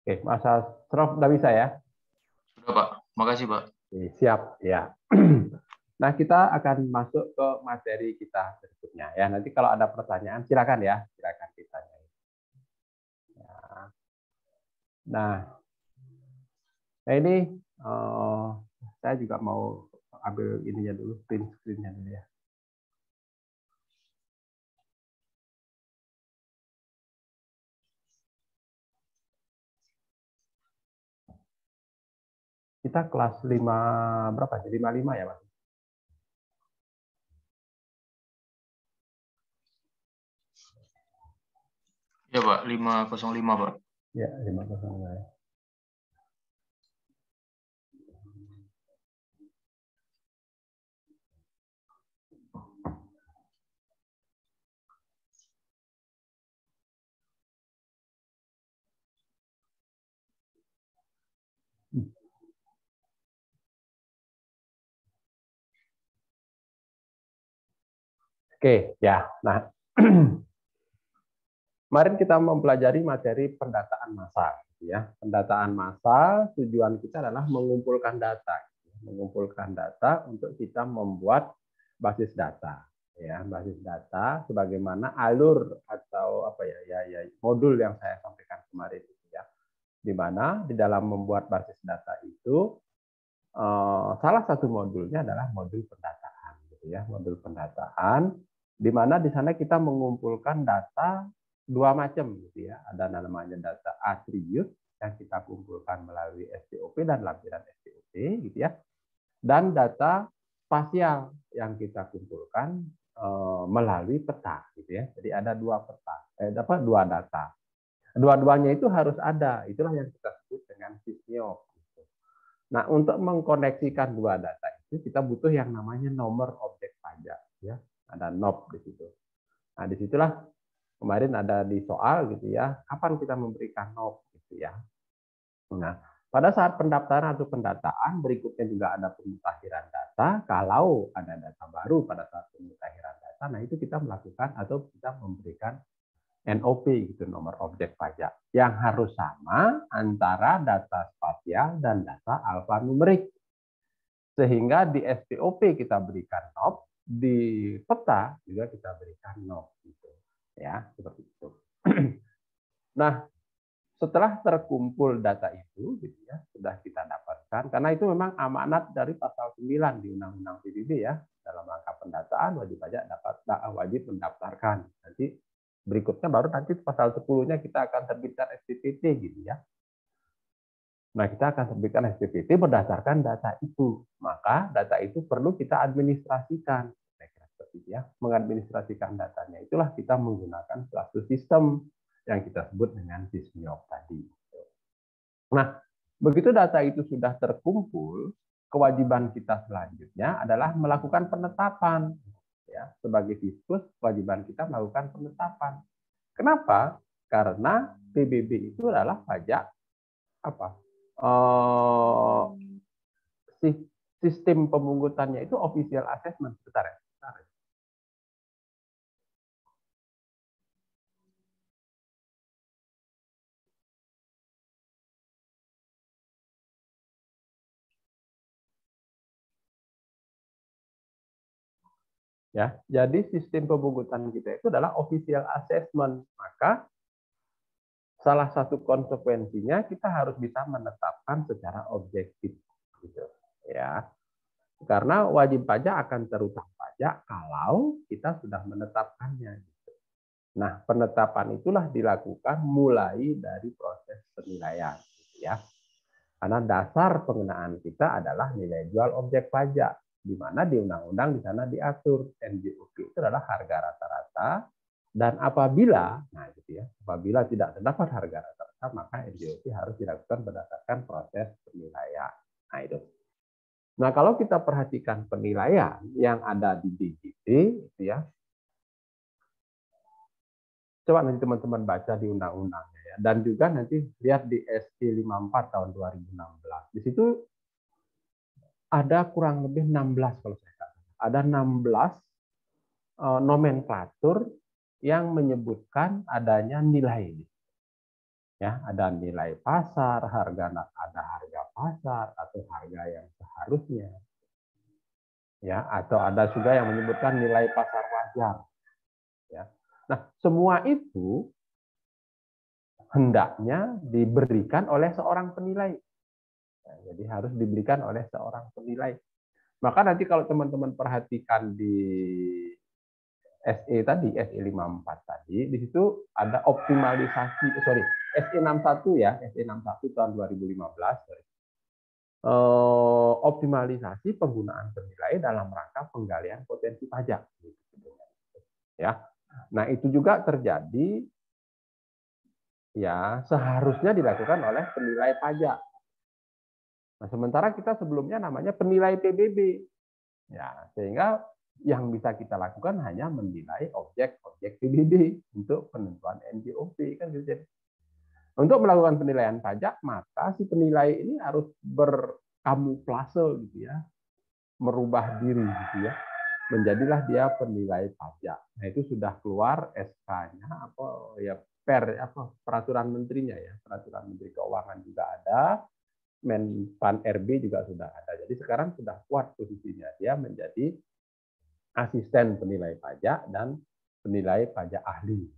Oke, Mas Asrof udah bisa ya? Sudah, Pak. Makasih, Pak. Oke, siap, ya. Nah, kita akan masuk ke materi kita berikutnya ya. Nanti kalau ada pertanyaan silakan ya, silakan ditanya. Ya. Nah, ini saya juga mau ambil ininya dulu, print screen-nya dulu ya. Kita kelas 5 berapa? 55 ya, Mas? Ya, Pak. 505, Pak. Ya, 505 ya. Oke, ya. Nah, kemarin kita mempelajari materi pendataan massal, ya. Pendataan massal tujuan kita adalah mengumpulkan data untuk kita membuat basis data, ya, basis data sebagaimana alur atau apa ya modul yang saya sampaikan kemarin itu ya, di mana di dalam membuat basis data itu salah satu modulnya adalah modul pendataan, gitu ya, modul pendataan, di mana di sana kita mengumpulkan data dua macam, gitu ya, ada namanya data atribut yang kita kumpulkan melalui STOP dan lampiran STOP, gitu ya, dan data spasial yang kita kumpulkan melalui peta, gitu ya. Jadi ada dua peta, dua data. Dua-duanya itu harus ada, itulah yang kita sebut dengan sysniop. Nah, untuk mengkoneksikan dua data itu kita butuh yang namanya nomor objek pajak, ya. Ada NOP di situ. Nah, disitulah kemarin ada di soal gitu ya, kapan kita memberikan NOP gitu ya. Nah, pada saat pendaftaran atau pendataan berikutnya juga ada pemutahiran data. Kalau ada data baru pada saat pemutahiran data, nah itu kita melakukan atau kita memberikan NOP gitu, nomor objek pajak, yang harus sama antara data spasial dan data alfanumerik. Sehingga di SPOP kita berikan NOP, di peta juga kita berikan NOP gitu. Ya, seperti itu. Nah, setelah terkumpul data itu gitu ya, sudah kita dapatkan, karena itu memang amanat dari pasal 9 di Undang-Undang PBB ya, dalam rangka pendataan wajib pajak wajib mendaftarkan. Nanti berikutnya baru nanti pasal 10-nya kita akan terbitkan SPPT gitu ya. Nah, kita akan terbitkan SPPT berdasarkan data itu. Maka data itu perlu kita administrasikan. Seperti itu ya. Mengadministrasikan datanya itulah kita menggunakan suatu sistem yang kita sebut dengan sysniop tadi. Nah, begitu data itu sudah terkumpul, kewajiban kita selanjutnya adalah melakukan penetapan. Ya, sebagai fiskus, kewajiban kita melakukan penetapan. Kenapa? Karena PBB itu adalah pajak apa? Sistem pemungutannya itu official assessment. Bentar ya. Ya, jadi sistem pemungutan kita itu adalah official assessment. Maka salah satu konsekuensinya kita harus bisa menetapkan secara objektif, gitu. Ya, karena wajib pajak akan terutang pajak kalau kita sudah menetapkannya. Gitu. Nah, penetapan itulah dilakukan mulai dari proses penilaian, gitu ya. Karena dasar pengenaan kita adalah nilai jual objek pajak, di mana di undang-undang di sana diatur NJOP itu adalah harga rata-rata, dan apabila, nah gitu ya, apabila tidak terdapat harga rata-rata, maka NJOP harus dilakukan berdasarkan proses penilaian. Nah itu. Nah kalau kita perhatikan penilaian yang ada di DJP, itu ya, coba nanti teman-teman baca di undang-undangnya ya, dan juga nanti lihat di SI 54 tahun 2016. Di situ ada kurang lebih 16 kalau saya katakan. Ada 16 nomenklatur yang menyebutkan adanya nilai. Ya, ada nilai pasar, ada harga pasar atau harga yang seharusnya. Ya, atau ada juga yang menyebutkan nilai pasar wajar. Ya. Nah, semua itu hendaknya diberikan oleh seorang penilai. Ya, jadi harus diberikan oleh seorang penilai. Maka nanti kalau teman-teman perhatikan di SE tadi, SE 54 tadi, di situ ada optimalisasi, SE 61 ya, SE 61 tahun 2015, optimalisasi penggunaan penilai dalam rangka penggalian potensi pajak. Ya, nah itu juga terjadi ya seharusnya dilakukan oleh penilai pajak. Nah, sementara kita sebelumnya namanya penilai PBB. Ya, sehingga yang bisa kita lakukan hanya menilai objek-objek PBB untuk penentuan NJOP kan gitu. Untuk melakukan penilaian pajak, maka si penilai ini harus berkamuflase gitu ya, merubah diri gitu ya. Menjadilah dia penilai pajak. Nah, itu sudah keluar SK-nya apa ya peraturan menterinya ya, peraturan menteri keuangan juga ada, Menpan RB juga sudah ada. Jadi sekarang sudah kuat posisinya, dia menjadi asisten penilai pajak dan penilai pajak ahli.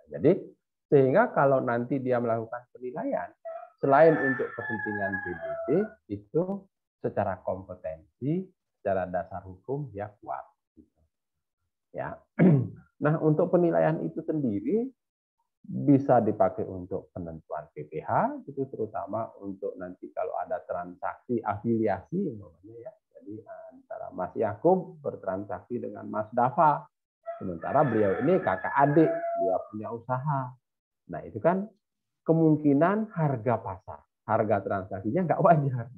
Jadi sehingga kalau nanti dia melakukan penilaian, selain untuk kepentingan PBB, itu secara kompetensi, secara dasar hukum dia kuat. Ya. Nah, untuk penilaian itu sendiri bisa dipakai untuk penentuan PPh, itu terutama untuk nanti kalau ada transaksi afiliasi, namanya ya. Jadi antara Mas Yakub bertransaksi dengan Mas Dava, sementara beliau ini kakak adik, dia punya usaha. Nah, itu kan kemungkinan harga pasar, harga transaksinya nggak wajar.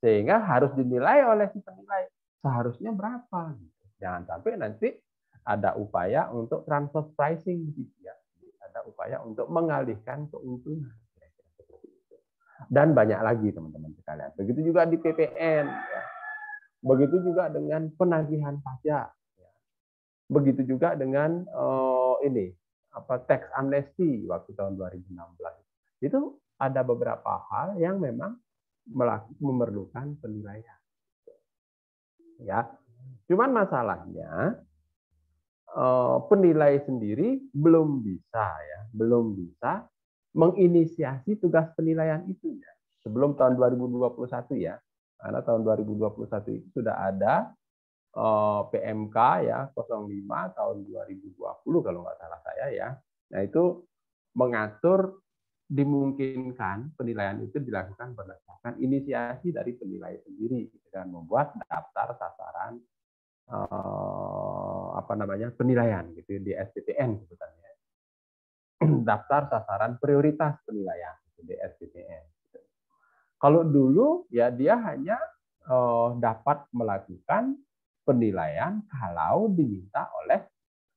Sehingga harus dinilai oleh si penilai, seharusnya berapa. Jangan sampai nanti ada upaya untuk transfer pricing. Ya. Ada upaya untuk mengalihkan keuntungan. Dan banyak lagi teman-teman sekalian. Begitu juga di PPN. Ya. Begitu juga dengan penagihan pajak. Ya. Begitu juga dengan tax amnesty waktu tahun 2016. Itu ada beberapa hal yang memang memerlukan penilaian. Ya, cuman masalahnya penilai sendiri belum bisa menginisiasi tugas penilaian itu ya. Sebelum tahun 2021 ya, karena tahun 2021 itu sudah ada PMK ya 05 tahun 2020 kalau nggak salah saya ya. Nah itu mengatur dimungkinkan penilaian itu dilakukan berdasarkan inisiasi dari penilai sendiri dengan membuat daftar sasaran penilaian gitu di SPTN sebutannya. Daftar sasaran prioritas penilaian di SPTN. Kalau dulu ya dia hanya dapat melakukan penilaian kalau diminta oleh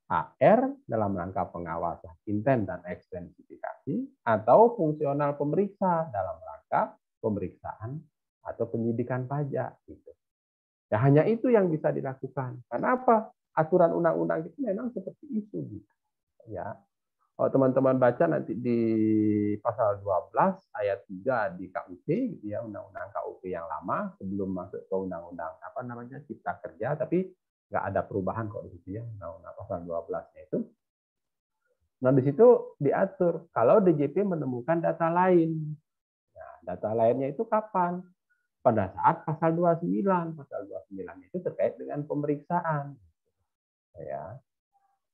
HR dalam rangka pengawasan intent dan ekstensifikasi atau fungsional pemeriksa dalam rangka pemeriksaan atau penyidikan pajak gitu. Ya hanya itu yang bisa dilakukan. Karena apa? Aturan undang-undang itu memang seperti itu gitu. Ya. Kalau teman-teman baca nanti di pasal 12 ayat 3 di KUP gitu ya, undang-undang KUP yang lama sebelum masuk ke undang-undang Cipta Kerja, tapi nggak ada perubahan kok di situ ya, undang-undang pasal 12-nya itu. Nah, di situ diatur kalau DJP menemukan data lain. Nah, data lainnya itu kapan? Pada saat pasal 29. Pasal 29 itu terkait dengan pemeriksaan. Ya.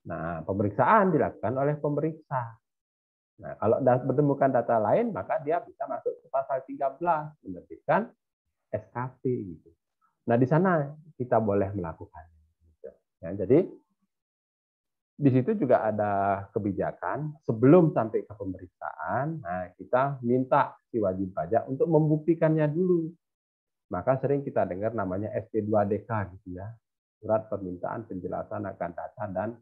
Nah, pemeriksaan dilakukan oleh pemeriksa. Nah, kalau menemukan data lain, maka dia bisa masuk ke pasal 13, menerbitkan SKP gitu. Nah, di sana kita boleh melakukan. Ya, jadi di situ juga ada kebijakan sebelum sampai ke pemeriksaan, nah kita minta si wajib pajak untuk membuktikannya dulu. Maka sering kita dengar namanya SP2DK gitu ya, surat permintaan penjelasan akan data dan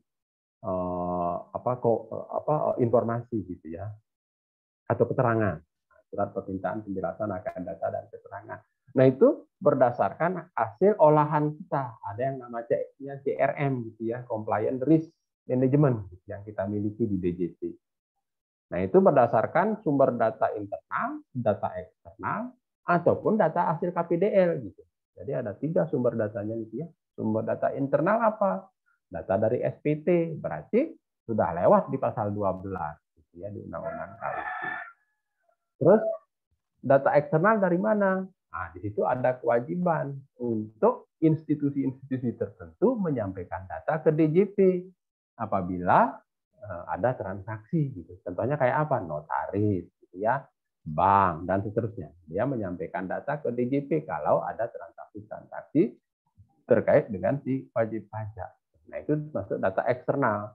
informasi gitu ya, atau keterangan, surat permintaan penjelasan akan data dan keterangan. Nah itu berdasarkan hasil olahan kita, ada yang namanya CRM gitu ya, compliance risk management yang kita miliki di DJP. Nah, itu berdasarkan sumber data internal, data eksternal, ataupun data hasil KPDL gitu. Jadi ada 3 sumber datanya gitu ya. Sumber data internal apa? Data dari SPT, berarti sudah lewat di pasal 12 gitu ya di Undang-Undang KUP. Terus data eksternal dari mana? Nah, di situ ada kewajiban untuk institusi-institusi tertentu menyampaikan data ke DJP apabila ada transaksi gitu. Contohnya kayak apa? Notaris gitu ya, bank dan seterusnya. Dia menyampaikan data ke DJP kalau ada transaksi-transaksi terkait dengan si wajib pajak. Nah, itu masuk data eksternal.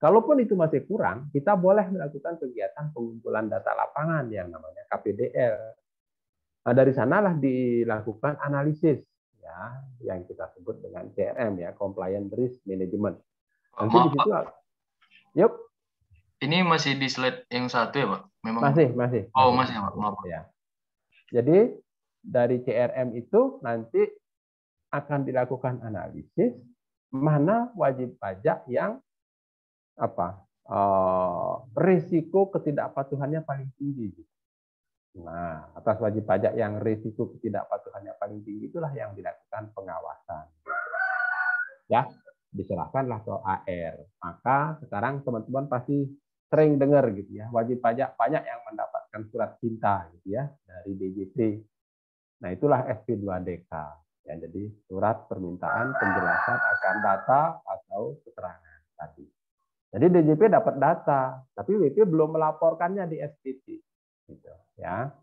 Kalaupun itu masih kurang, kita boleh melakukan kegiatan pengumpulan data lapangan yang namanya KPDL. Nah, dari sanalah dilakukan analisis ya, yang kita sebut dengan CRM ya, Compliance Risk Management. Nanti Maaf, di situ, Pak. yuk. Ini masih di slide yang 1 ya, Pak? Memang. Masih. Oh, masih, Pak. Maaf. Ya. Jadi dari CRM itu nanti akan dilakukan analisis mana wajib pajak yang risiko ketidakpatuhannya paling tinggi. Nah, atas wajib pajak yang risiko ketidakpatuhannya paling tinggi itulah yang dilakukan pengawasan. Ya, diserahkanlah ke AR. Maka sekarang teman-teman pasti sering dengar gitu ya, wajib pajak banyak yang mendapatkan surat cinta gitu ya dari DJP. Nah, itulah SP2DK. Ya, jadi surat permintaan penjelasan akan data atau keterangan tadi. Jadi DJP dapat data, tapi WP belum melaporkannya di SPT. Gitu, ya.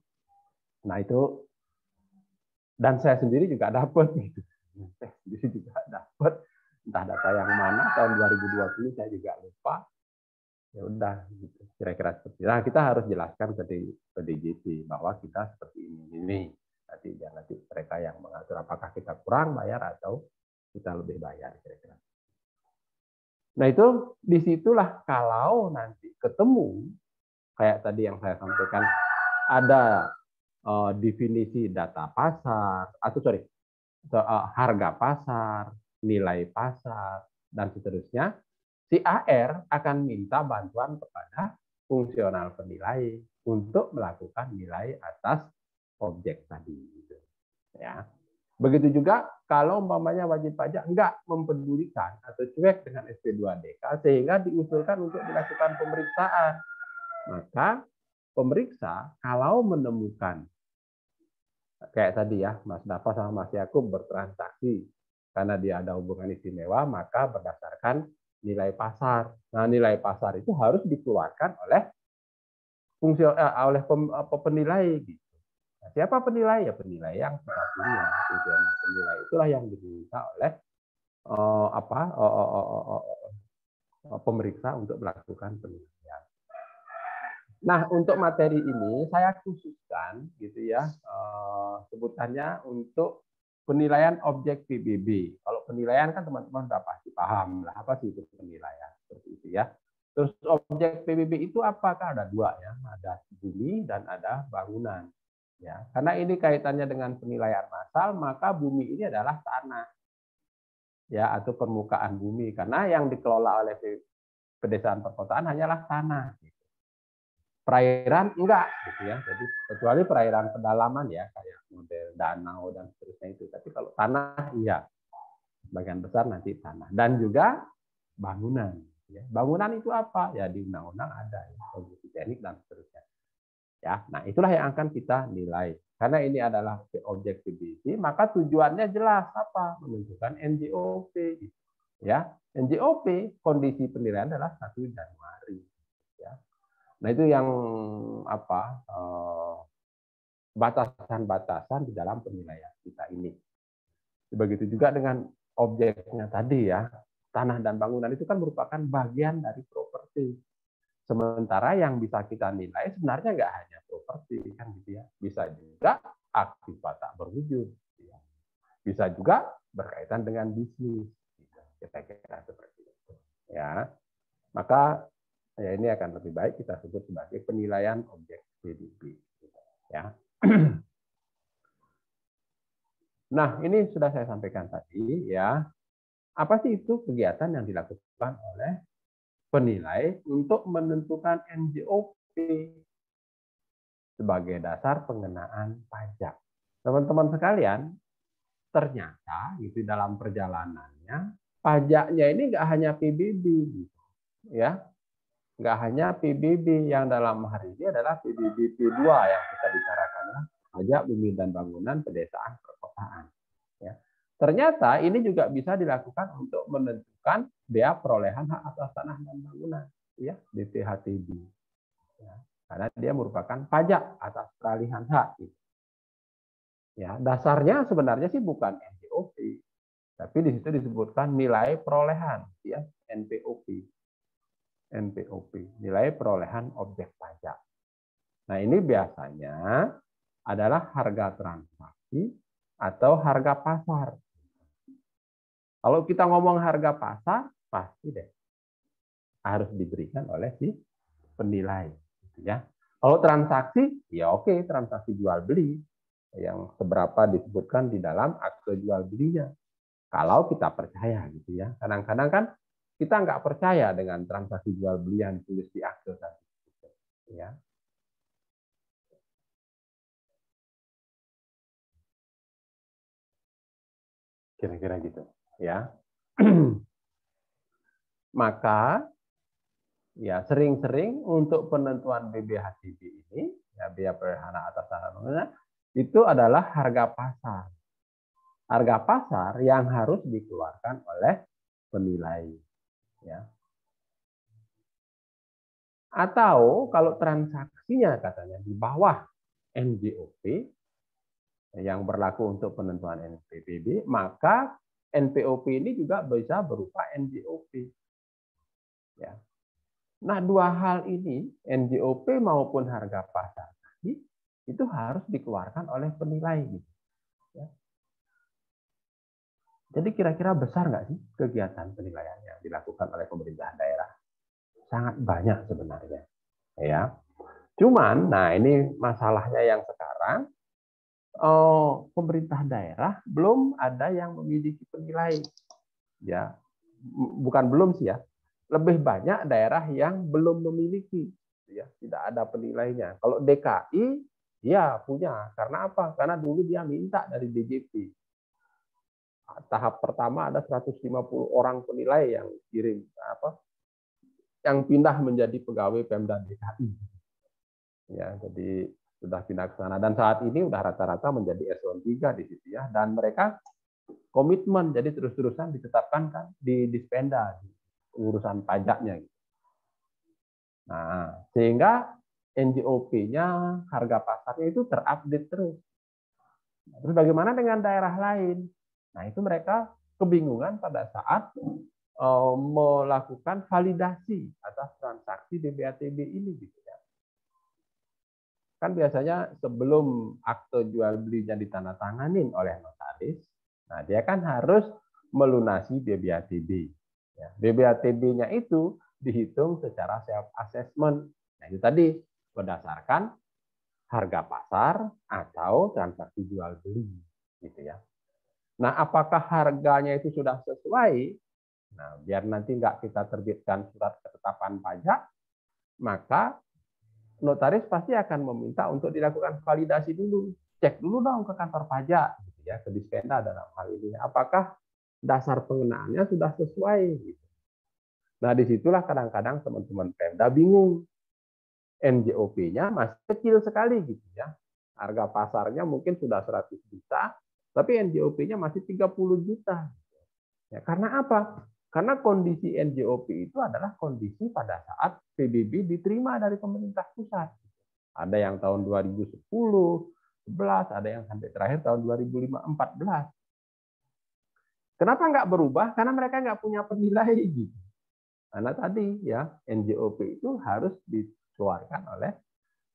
Nah, itu dan saya sendiri juga dapat gitu. Saya sendiri juga dapat entah data yang mana tahun 2020 saya juga lupa. Ya udah gitu. Kira-kira seperti itu. Nah, kita harus jelaskan ke DJP bahwa kita seperti ini. Nanti mereka yang mengatur apakah kita kurang bayar atau kita lebih bayar kira-kira. Nah, itu disitulah kalau nanti ketemu kayak tadi yang saya sampaikan ada definisi data pasar atau harga pasar, nilai pasar dan seterusnya, si AR akan minta bantuan kepada fungsional penilai untuk melakukan nilai atas objek tadi. Ya. Begitu juga kalau umpamanya wajib pajak enggak mempedulikan atau cuek dengan SP2DK sehingga diusulkan untuk dilakukan pemeriksaan. Maka pemeriksa kalau menemukan kayak tadi ya, Mas Dafa sama Mas Yakub bertransaksi karena dia ada hubungan istimewa, maka berdasarkan nilai pasar. Nah, nilai pasar itu harus dikeluarkan oleh penilai. Gitu. Nah, siapa penilai? Ya penilai yang kita punya. Penilai itulah yang diminta oleh pemeriksa untuk melakukan penilaian. Nah, untuk materi ini saya khususkan gitu ya, sebutannya untuk penilaian objek PBB. Kalau penilaian kan teman-teman sudah pasti paham lah apa sih itu penilaian seperti itu ya. Terus objek PBB itu apakah ada 2 ya, ada bumi dan ada bangunan. Ya, karena ini kaitannya dengan penilaian massal, maka bumi ini adalah tanah ya atau permukaan bumi karena yang dikelola oleh pedesaan perkotaan hanyalah tanah. Perairan enggak gitu ya. Jadi kecuali perairan pedalaman ya kayak model danau dan seterusnya itu. Tapi kalau tanah iya. Sebagian besar nanti tanah dan juga bangunan ya. Bangunan itu apa? Ya di undang-undang ada ya, konstruksi teknik dan seterusnya. Ya, nah itulah yang akan kita nilai. Karena ini adalah objek PBB, maka tujuannya jelas apa? Menentukan NJOP. Ya, NJOP kondisi penilaian adalah 1 Januari. Ya. Nah, itu yang batasan-batasan di dalam penilaian kita ini. Begitu juga dengan objeknya tadi ya. Tanah dan bangunan itu kan merupakan bagian dari properti. Sementara yang bisa kita nilai sebenarnya nggak hanya properti kan gitu ya. Bisa juga aktif tak berwujud. Ya. Bisa juga berkaitan dengan bisnis. Kira-kira seperti itu. Ya. Maka ya ini akan lebih baik kita sebut sebagai penilaian objek PBB. Ya. Nah, ini sudah saya sampaikan tadi ya. Apa sih itu kegiatan yang dilakukan oleh penilai untuk menentukan NJOP sebagai dasar pengenaan pajak. Teman-teman sekalian, ternyata itu dalam perjalanannya pajaknya ini nggak hanya PBB, ya, nggak hanya PBB yang dalam hari ini adalah PBB P2 yang kita bicarakan, ya, pajak bumi dan bangunan pedesaan perkotaan. Ya. Ternyata ini juga bisa dilakukan untuk menentukan bea perolehan hak atas tanah dan bangunan, ya, BPHTB. Ya. Karena dia merupakan pajak atas peralihan hak. Ya, dasarnya sebenarnya sih bukan NJOP, tapi di situ disebutkan nilai perolehan, ya, NPOP. NPOP, nilai perolehan objek pajak. Nah, ini biasanya adalah harga transaksi atau harga pasar. Kalau kita ngomong harga pasar, pasti deh harus diberikan oleh si penilai, ya. Kalau transaksi, ya oke, transaksi jual beli yang seberapa disebutkan di dalam akte jual belinya. Kalau kita percaya, gitu ya. Kadang-kadang kan kita nggak percaya dengan transaksi jual beli yang ditulis di akte tadi, ya. Kira-kira gitu, ya. Maka ya sering-sering untuk penentuan BBHTB ini, ya, biaya perolehan atas tanah bangunan, itu adalah harga pasar. Harga pasar yang harus dikeluarkan oleh penilai, ya. Atau kalau transaksinya katanya di bawah NJOP yang berlaku untuk penentuan NPPB, maka NPOP ini juga bisa berupa NJOP. Ya. Nah, dua hal ini, NJOP maupun harga pasar tadi, itu harus dikeluarkan oleh penilai. Ya. Jadi kira-kira besar nggak sih kegiatan penilaian yang dilakukan oleh pemerintah daerah? Sangat banyak sebenarnya. Ya. Cuman, nah ini masalahnya yang sekarang, pemerintah daerah belum ada yang memiliki penilai. Ya, bukan belum sih ya. Lebih banyak daerah yang belum memiliki, ya, tidak ada penilainya. Kalau DKI, ya punya. Karena apa? Karena dulu dia minta dari DJP. Tahap pertama ada 150 orang penilai yang kirim, yang pindah menjadi pegawai Pemda DKI. Ya, jadi sudah pindah ke sana. Dan saat ini sudah rata-rata menjadi eselon 3 di situ, ya. Dan mereka komitmen, jadi terus-terusan ditetapkan kan di Dispenda, urusan pajaknya. Nah, sehingga NJOP-nya, harga pasarnya itu terupdate terus. Terus bagaimana dengan daerah lain? Nah, itu mereka kebingungan pada saat melakukan validasi atas transaksi BBHTB ini, gitu ya. Kan biasanya sebelum akte jual belinya ditandatanganin oleh notaris, nah dia kan harus melunasi BBHTB. Ya, BBHTB-nya itu dihitung secara self assessment. Nah, itu tadi berdasarkan harga pasar atau transaksi jual beli, gitu ya. Nah, apakah harganya itu sudah sesuai? Nah, biar nanti nggak kita terbitkan surat ketetapan pajak, maka notaris pasti akan meminta untuk dilakukan validasi dulu. Cek dulu dong ke kantor pajak, gitu ya, ke Dispenda dalam hal ini. Apakah dasar pengenaannya sudah sesuai? Gitu. Nah, disitulah kadang-kadang teman-teman Pemda bingung. NJOP-nya masih kecil sekali, gitu ya. Harga pasarnya mungkin sudah 100 juta, tapi NJOP-nya masih 30 juta. Ya, karena apa? Karena kondisi NJOP itu adalah kondisi pada saat PBB diterima dari pemerintah pusat. Ada yang tahun 2010, 11, ada yang sampai terakhir tahun 2014. Kenapa nggak berubah? Karena mereka nggak punya penilai, gitu. Karena tadi ya NJOP itu harus dikeluarkan oleh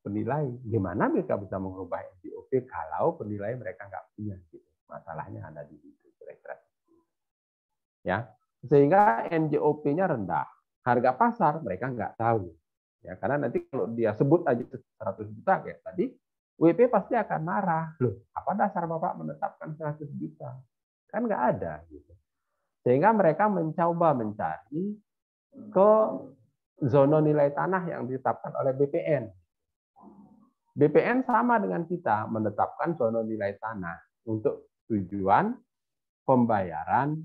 penilai. Gimana mereka bisa mengubah NJOP kalau penilai mereka nggak punya? Gitu. Masalahnya ada di situ, kira-kira. Ya, sehingga NJOP-nya rendah. Harga pasar mereka nggak tahu. Ya, karena nanti kalau dia sebut aja 100 juta kayak tadi, WP pasti akan marah. Loh, apa dasar Bapak menetapkan 100 juta? Kan nggak ada. Gitu. Sehingga mereka mencoba mencari ke zona nilai tanah yang ditetapkan oleh BPN. BPN sama dengan kita menetapkan zona nilai tanah untuk tujuan pembayaran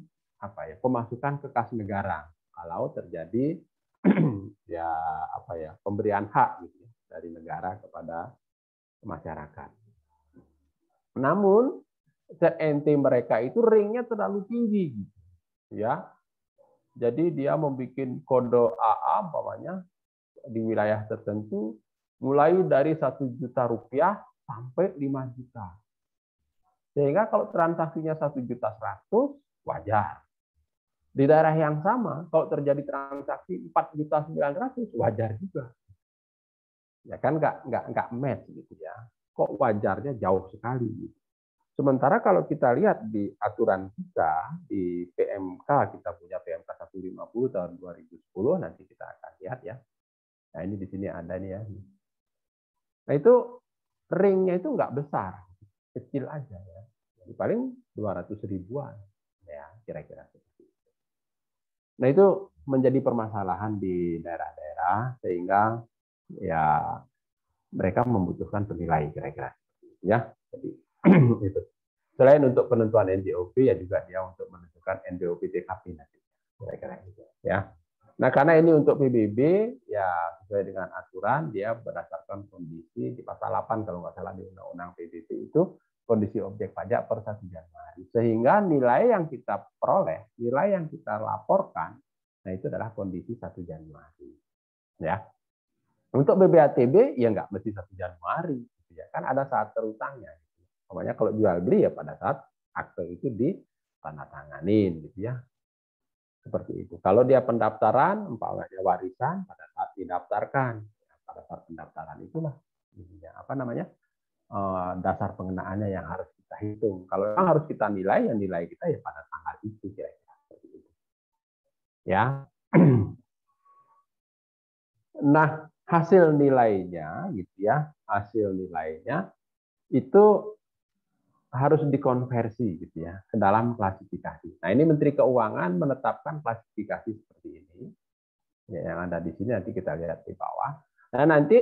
pemasukan ke kas negara kalau terjadi pemberian hak gitu, dari negara kepada masyarakat. Namun ZNT mereka itu ringnya terlalu tinggi gitu, ya. Jadi dia membuat kode AA umpamanya di wilayah tertentu mulai dari 1 juta rupiah sampai 5 juta. Sehingga kalau transaksinya 1.100.000 wajar. Di daerah yang sama kalau terjadi transaksi 4.900.000 wajar juga. Ya kan nggak match gitu ya. Kok wajarnya jauh sekali gitu. Sementara kalau kita lihat di aturan kita di PMK, kita punya PMK 150 tahun 2010, nanti kita akan lihat ya. Nah ini di sini ada nih ya. Nah itu ringnya itu nggak besar, kecil aja ya. Jadi paling 200 ribuan ya kira-kira. Nah itu menjadi permasalahan di daerah-daerah sehingga ya mereka membutuhkan penilai kira-kira ya. Jadi itu. Selain untuk penentuan NJOP ya juga dia untuk menentukan NJOP TKP nanti kira-kira gitu ya. Nah karena ini untuk PBB ya sesuai dengan aturan dia berdasarkan kondisi di pasal 8 kalau nggak salah di Undang-Undang PBB itu kondisi objek pajak per 1 Januari sehingga nilai yang kita peroleh, nilai yang kita laporkan, nah itu adalah kondisi 1 Januari ya. Untuk BBATB ya nggak mesti 1 Januari gitu ya, kan ada saat terutangnya. Makanya kalau jual beli ya pada saat akte itu ditandatanganin gitu ya. Seperti itu. Kalau dia pendaftaran, umpamanya warisan pada saat didaftarkan, pada saat pendaftaran itulah dasar pengenaannya yang harus kita hitung. Kalau memang harus kita nilai, yang nilai kita ya pada tanggal itu kira-kira seperti itu. Ya. Nah, hasil nilainya gitu ya, hasil nilainya itu harus dikonversi gitu ya ke dalam klasifikasi. Nah, ini Menteri Keuangan menetapkan klasifikasi seperti ini. Ya, yang ada di sini nanti kita lihat di bawah. Nah, nanti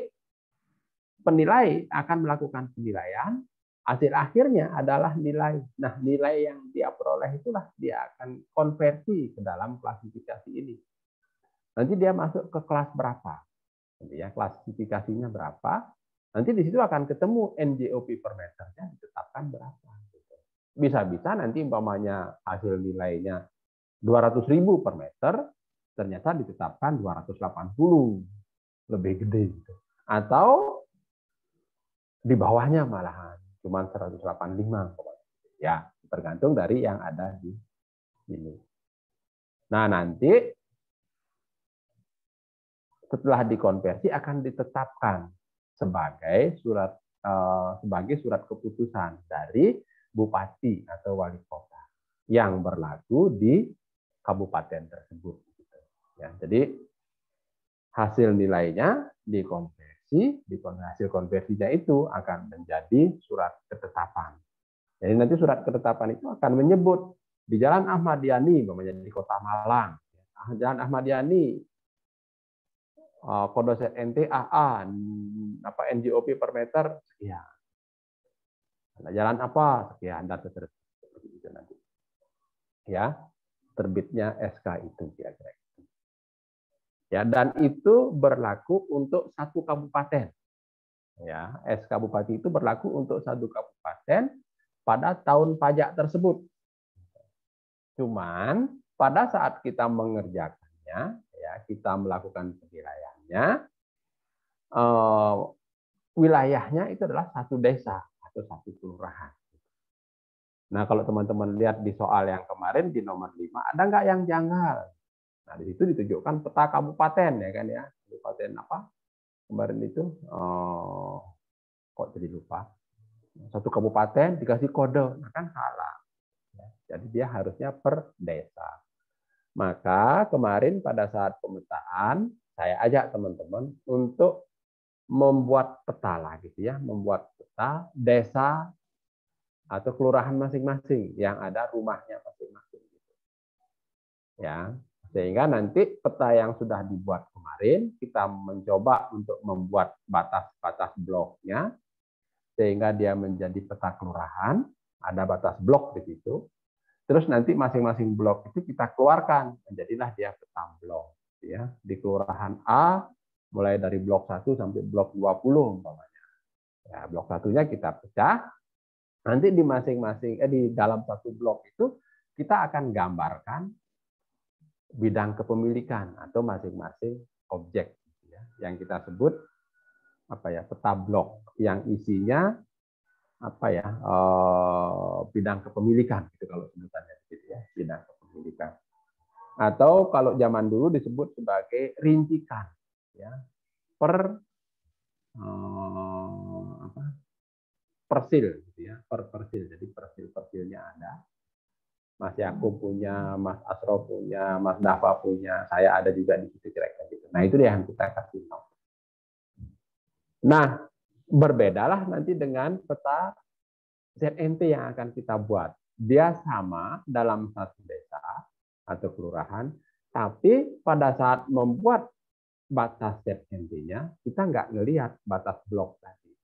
penilai akan melakukan penilaian, hasil akhirnya adalah nilai. Nah, nilai yang dia peroleh itulah dia akan konversi ke dalam klasifikasi ini. Nanti dia masuk ke kelas berapa? Ya, klasifikasinya berapa? Nanti di situ akan ketemu NJOP per meternya ditetapkan berapa. Bisa-bisa nanti umpamanya hasil nilainya 200.000 per meter, ternyata ditetapkan 280, lebih gede gitu. Atau di bawahnya malahan cuma 185. Ya, tergantung dari yang ada di sini. Nah, nanti setelah dikonversi akan ditetapkan sebagai surat keputusan dari bupati atau wali kota yang berlaku di kabupaten tersebut. Ya, jadi hasil nilainya dikonversi, hasil konversinya itu akan menjadi surat ketetapan. Jadi nanti surat ketetapan itu akan menyebut di Jalan Ahmad Yani, di Kota Malang, Jalan Ahmad Yani, kode ZNT AA, NJOP per meter sekian. Jalan apa sekian, dan seperti itu nanti. Ya, terbitnya SK itu kira-kira. Ya, dan itu berlaku untuk satu kabupaten. Ya, SK Bupati itu berlaku untuk satu kabupaten pada tahun pajak tersebut. Cuman pada saat kita mengerjakannya, ya kita melakukan penilaiannya, wilayahnya itu adalah satu desa atau satu kelurahan. Nah, kalau teman-teman lihat di soal yang kemarin di nomor 5, ada nggak yang janggal? Nah, di situ ditunjukkan peta kabupaten ya kan ya. Kabupaten apa? Kemarin itu kok jadi lupa. Satu kabupaten dikasih kode, nah kan salah. Jadi dia harusnya per desa. Maka kemarin pada saat pemetaan, saya ajak teman-teman untuk membuat peta lah gitu ya, membuat peta desa atau kelurahan masing-masing yang ada rumahnya masing-masing. Ya, Sehingga nanti peta yang sudah dibuat kemarin, kita mencoba untuk membuat batas-batas bloknya, sehingga dia menjadi peta kelurahan, ada batas blok di situ. Terus nanti masing-masing blok itu kita keluarkan, menjadilah dia peta blok. Ya. Di kelurahan A, mulai dari blok 1 sampai blok 20 umpamanya. Ya, blok satunya kita pecah, nanti di masing-masing di dalam satu blok itu kita akan gambarkan bidang kepemilikan atau masing-masing objek ya, yang kita sebut peta blok yang isinya bidang kepemilikan gitu kalau sebutannya gitu ya, bidang kepemilikan. Atau kalau zaman dulu disebut sebagai rincikan ya, persil gitu ya, persil. Jadi persil-persilnya ada. Mas Yakub punya, Mas Asro punya, Mas Dafa punya, saya ada juga di situ kira-kira gitu. Nah, itu yang kita kasih tahu. Nah, berbedalah nanti dengan peta ZNT yang akan kita buat. Dia sama dalam satu desa atau kelurahan, tapi pada saat membuat batas ZNT-nya, kita nggak ngelihat batas blok tadi.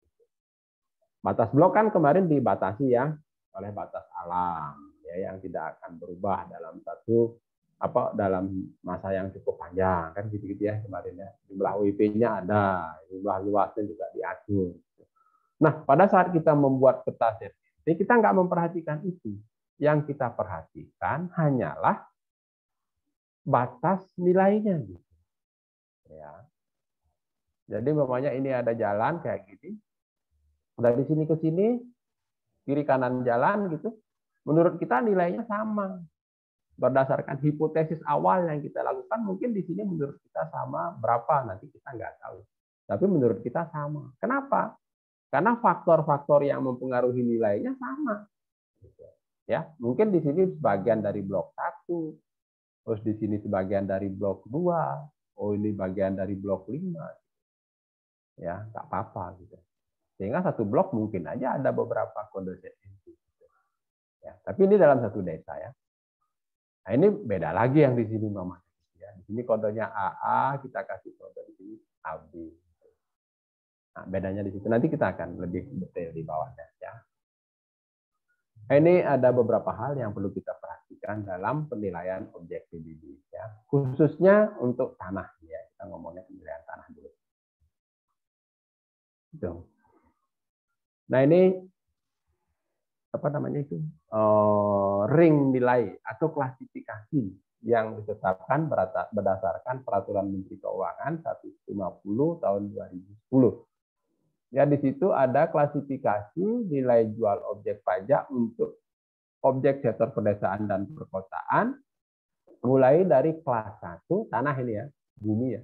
Batas blok kan kemarin dibatasi ya oleh batas alam, ya, yang tidak akan berubah dalam dalam masa yang cukup panjang kan gitu-gitu ya kemarin ya. Jumlah WP-nya ada, jumlah luasnya juga diatur. Nah, pada saat kita membuat peta ZNT, kita nggak memperhatikan itu. Yang kita perhatikan hanyalah batas nilainya gitu. Ya. Jadi umpamanya ini ada jalan kayak gini. Dari sini ke sini, kiri kanan jalan gitu. Menurut kita nilainya sama. Berdasarkan hipotesis awal yang kita lakukan, mungkin di sini menurut kita sama berapa, nanti kita nggak tahu. Tapi menurut kita sama. Kenapa? Karena faktor-faktor yang mempengaruhi nilainya sama. Ya, mungkin di sini sebagian dari blok 1, terus di sini sebagian dari blok 2, oh ini bagian dari blok 5. Ya, nggak apa-apa gitu. Sehingga satu blok mungkin aja ada beberapa kode ZNT. Ya, tapi ini dalam satu desa ya. Nah, ini beda lagi yang di sini Mama. Ya, di sini kodenya AA, kita kasih kode di sini AB. Nah, bedanya di situ. Nanti kita akan lebih detail di bawahnya ya. Ini ada beberapa hal yang perlu kita perhatikan dalam penilaian objek PBB ya. Khususnya untuk tanah ya. Kita ngomongnya penilaian tanah dulu. Gitu. Nah, ini ring nilai atau klasifikasi yang ditetapkan berdasarkan Peraturan Menteri Keuangan 150 tahun 2010. Ya, di situ ada klasifikasi nilai jual objek pajak untuk objek sektor pedesaan dan perkotaan, mulai dari kelas 1 tanah ini ya, bumi ya,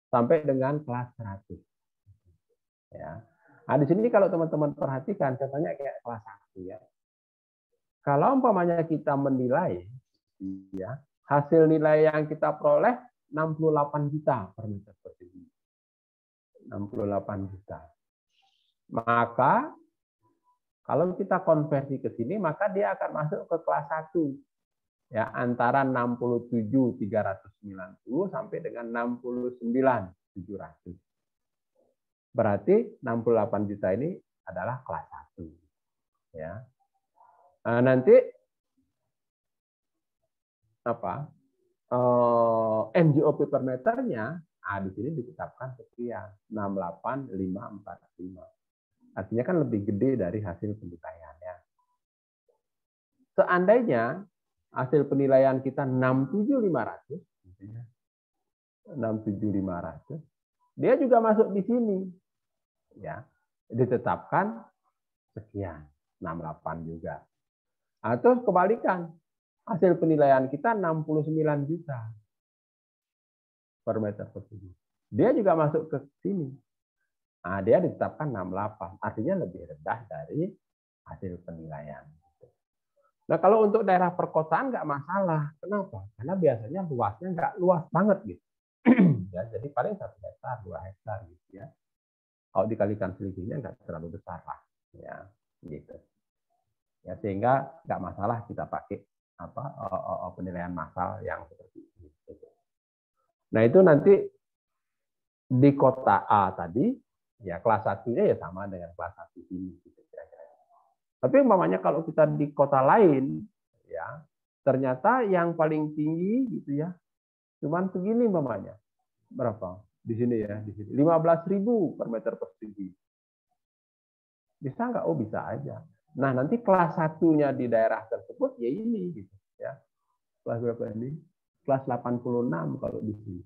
sampai dengan kelas 100. Ya. Nah, di sini kalau teman-teman perhatikan, contohnya kayak kelas 1 ya. Kalau umpamanya kita menilai, ya, hasil nilai yang kita peroleh 68 juta per meter persegi. 68 juta. Maka kalau kita konversi ke sini, maka dia akan masuk ke kelas 1. Ya, antara 67.390 sampai dengan 69.700. Berarti 68 juta ini adalah kelas 1. Ya. Nah, nanti MJOP per meternya, di sini ditetapkan sekian 68.545. Artinya kan lebih gede dari hasil penilaiannya. Seandainya hasil penilaian kita 67.500, 67.500, dia juga masuk di sini. Ya, ditetapkan sekian, 68 juga. Atau kebalikan, hasil penilaian kita 69 juta per meter persegi. Dia juga masuk ke sini. Nah, dia ditetapkan 68. Artinya lebih rendah dari hasil penilaian. Nah, kalau untuk daerah perkotaan nggak masalah. Kenapa? Karena biasanya luasnya nggak luas banget gitu. Ya, jadi paling 1 hektar, 2 hektar gitu ya. Kalau dikalikan selisihnya nggak terlalu besar lah. Ya, gitu. Ya, sehingga nggak masalah kita pakai penilaian massal yang seperti ini. Nah, itu nanti di kota A tadi, ya kelas 1-nya ya sama dengan kelas 1 ini. Gitu, kira-kira. Tapi umpamanya kalau kita di kota lain, ya ternyata yang paling tinggi gitu ya, cuman segini umpamanya. Berapa? Di sini ya, di sini 15.000 per meter persegi. Bisa nggak? Oh, bisa aja. Nah, nanti kelas 1-nya di daerah tersebut ya ini gitu ya. Kelas berapa ini? Kelas 86 kalau di sini.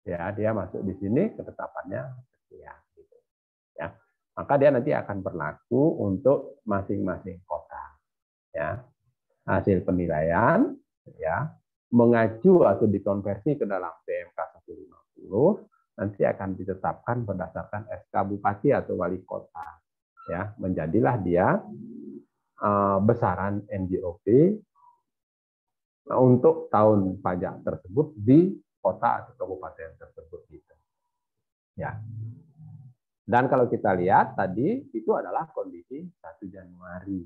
Ya, dia masuk di sini ketetapannya sekian gitu. Ya. Maka dia nanti akan berlaku untuk masing-masing kota. Ya. Hasil penilaian ya mengacu atau dikonversi ke dalam PMK 150 nanti akan ditetapkan berdasarkan SK Bupati atau Wali Kota. Ya, menjadilah dia besaran NJOP untuk tahun pajak tersebut di kota atau kabupaten tersebut gitu. Ya. Dan kalau kita lihat tadi itu adalah kondisi 1 Januari.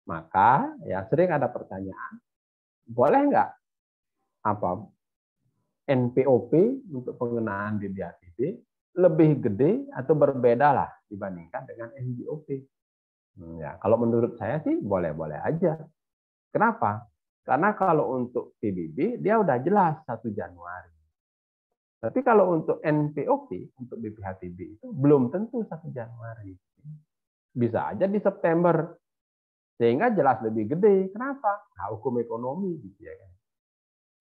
Maka ya sering ada pertanyaan, boleh nggak NPOP untuk pengenaan BBHTB lebih gede atau berbeda lah dibandingkan dengan NJOP? Ya, kalau menurut saya sih boleh-boleh aja. Kenapa? Karena kalau untuk PBB dia udah jelas 1 Januari. Tapi kalau untuk NPOP, untuk BPHTB itu belum tentu 1 Januari. Bisa aja di September. Sehingga jelas lebih gede. Kenapa? Nah, hukum ekonomi gitu ya kan.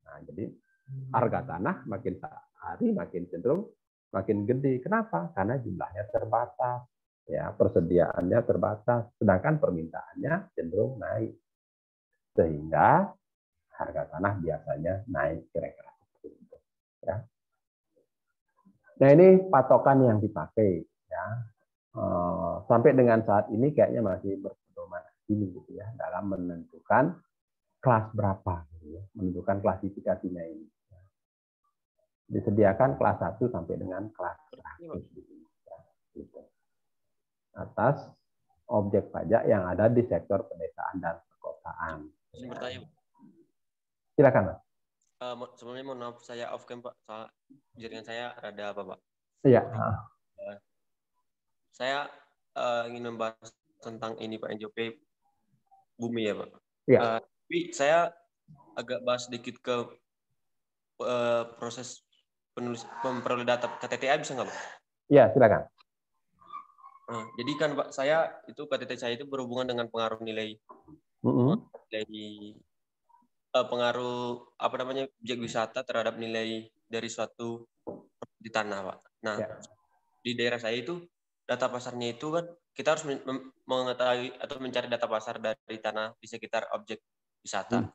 Nah, jadi harga tanah makin hari makin cenderung makin gede. Kenapa? Karena jumlahnya terbatas. Ya, persediaannya terbatas, sedangkan permintaannya cenderung naik. Sehingga harga tanah biasanya naik kira-kira seperti itu. Ya. Nah, ini patokan yang dipakai ya. Sampai dengan saat ini kayaknya masih berpedoman ini gitu ya dalam menentukan kelas berapa gitu ya, menentukan klasifikasinya ini. Disediakan kelas 1 sampai dengan kelas 100 gitu. Ya, gitu. Atas objek pajak yang ada di sektor pedesaan dan perkotaan. Bertanya, silakan, Mas. Sebelumnya mohon maaf saya off cam Pak, soal jaringan saya ada apa Pak? Iya. Saya ingin membahas tentang ini Pak NJOP bumi ya Pak. Iya. Tapi saya agak bahas sedikit ke proses memperoleh data KTTA bisa nggak Pak? Iya, silakan. Jadi kan Pak, saya itu KTT saya itu berhubungan dengan pengaruh nilai, pengaruh apa namanya objek wisata terhadap nilai dari suatu di tanah Pak. Nah, di daerah saya itu data pasarnya itu kan kita harus mengetahui atau mencari data pasar dari tanah di sekitar objek wisata.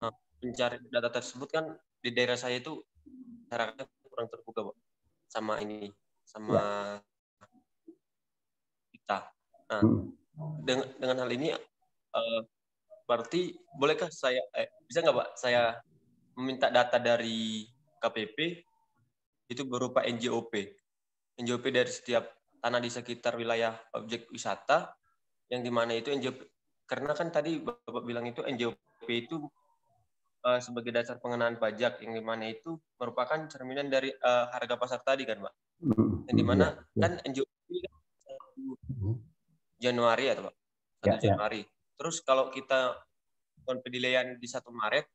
Nah, mencari data tersebut kan di daerah saya itu masyarakatnya kurang terbuka Pak sama ini, sama kita. Nah, dengan hal ini berarti bolehkah saya bisa nggak Pak saya meminta data dari KPP itu berupa NJOP dari setiap tanah di sekitar wilayah objek wisata yang dimana itu NJOP, karena kan tadi Bapak bilang itu NJOP itu sebagai dasar pengenaan pajak yang dimana itu merupakan cerminan dari harga pasar tadi kan Pak, yang dimana kan NJOP kan 1 Januari atau Pak 1 Januari. Terus kalau kita penilaian di 1 Maret,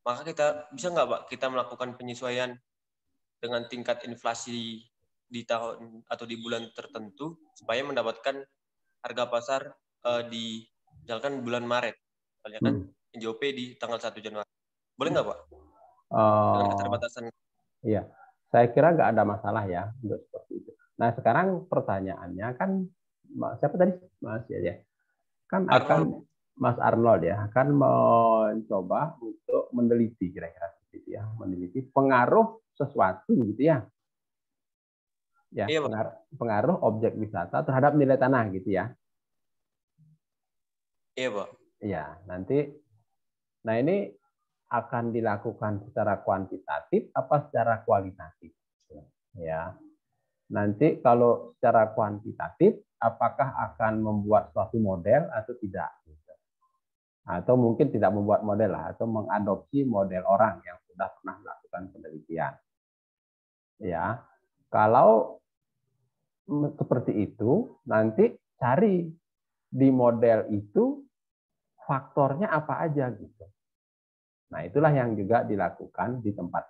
maka kita bisa nggak Pak kita melakukan penyesuaian dengan tingkat inflasi di tahun atau di bulan tertentu supaya mendapatkan harga pasar di misalkan bulan Maret, misalnya kan NJOP di tanggal 1 Januari. Boleh nggak Pak? Dengan keterbatasan. Iya, saya kira nggak ada masalah ya untuk seperti itu. Nah, sekarang pertanyaannya kan siapa tadi Mas ya? Kan akan Mas Arnold ya akan mencoba untuk meneliti kira-kira seperti itu ya, meneliti pengaruh sesuatu gitu ya. Ya, iya, pengaruh objek wisata terhadap nilai tanah gitu ya. Iya, Pak. Iya, nanti nah ini akan dilakukan secara kuantitatif apa secara kualitatif. Ya. Nanti kalau secara kuantitatif apakah akan membuat suatu model atau tidak. atau mungkin tidak membuat model lah, atau mengadopsi model orang yang sudah pernah melakukan penelitian. Ya, kalau seperti itu, nanti cari di model itu faktornya apa aja gitu. Nah, itulah yang juga dilakukan di tempat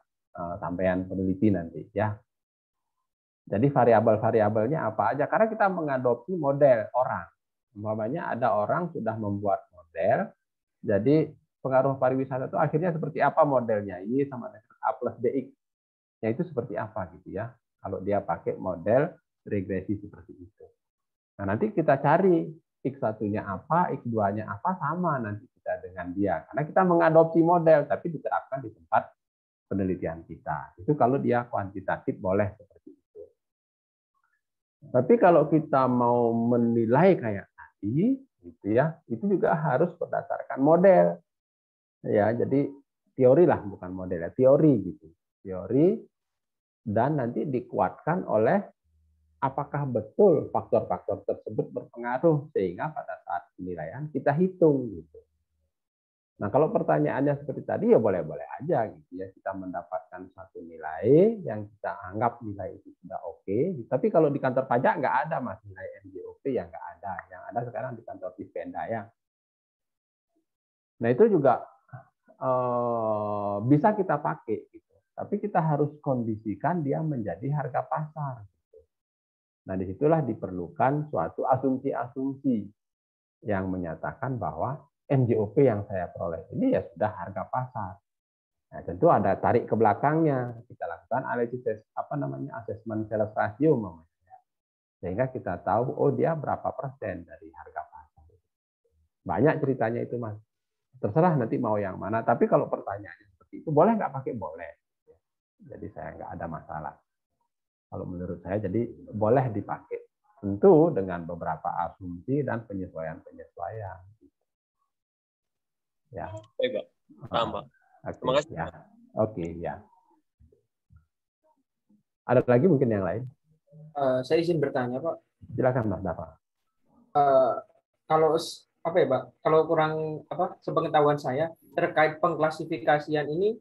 sampaian peneliti nanti ya. Jadi variabel-variabelnya apa aja, karena kita mengadopsi model orang. Umpamanya ada orang sudah membuat model, jadi pengaruh pariwisata itu akhirnya seperti apa modelnya, Y sama dengan A plus BX. Ya itu seperti apa gitu ya, kalau dia pakai model regresi seperti itu. Nah nanti kita cari X1-nya apa, X2-nya apa, sama nanti kita dengan dia. Karena kita mengadopsi model, tapi diterapkan di tempat penelitian kita. Itu kalau dia kuantitatif boleh seperti itu. Tapi kalau kita mau menilai kayak tadi, gitu ya, itu juga harus berdasarkan model. Ya, jadi teori lah, bukan model ya, teori gitu. Teori dan nanti dikuatkan oleh apakah betul faktor-faktor tersebut berpengaruh sehingga pada saat penilaian kita hitung gitu. Nah, kalau pertanyaannya seperti tadi ya boleh-boleh aja gitu ya, kita mendapatkan satu nilai yang kita anggap nilai itu sudah oke. Tapi kalau di kantor pajak nggak ada Mas nilai NJOP, yang nggak ada. Yang ada sekarang di kantor Dispenda ya. Nah, itu juga bisa kita pakai gitu. Tapi kita harus kondisikan dia menjadi harga pasar. Nah, disitulah diperlukan suatu asumsi-asumsi yang menyatakan bahwa NJOP yang saya peroleh ini ya sudah harga pasar. Nah, tentu ada tarik ke belakangnya. Kita lakukan analisis assessment sales ratio namanya. Sehingga kita tahu oh dia berapa persen dari harga pasar. Banyak ceritanya itu Mas. Terserah nanti mau yang mana. Tapi kalau pertanyaannya seperti itu boleh nggak pakai? Boleh. Jadi saya nggak ada masalah. Kalau menurut saya jadi boleh dipakai. Tentu dengan beberapa asumsi dan penyesuaian-penyesuaian. Ya. Baik, Pak. Paham, Pak. Terima kasih. Ya. Oke, ya. Ada lagi mungkin yang lain? Saya izin bertanya, Pak. Silakan, Mas Dafa. Kalau apa ya, Pak? Kalau kurang sepengetahuan saya terkait pengklasifikasian ini,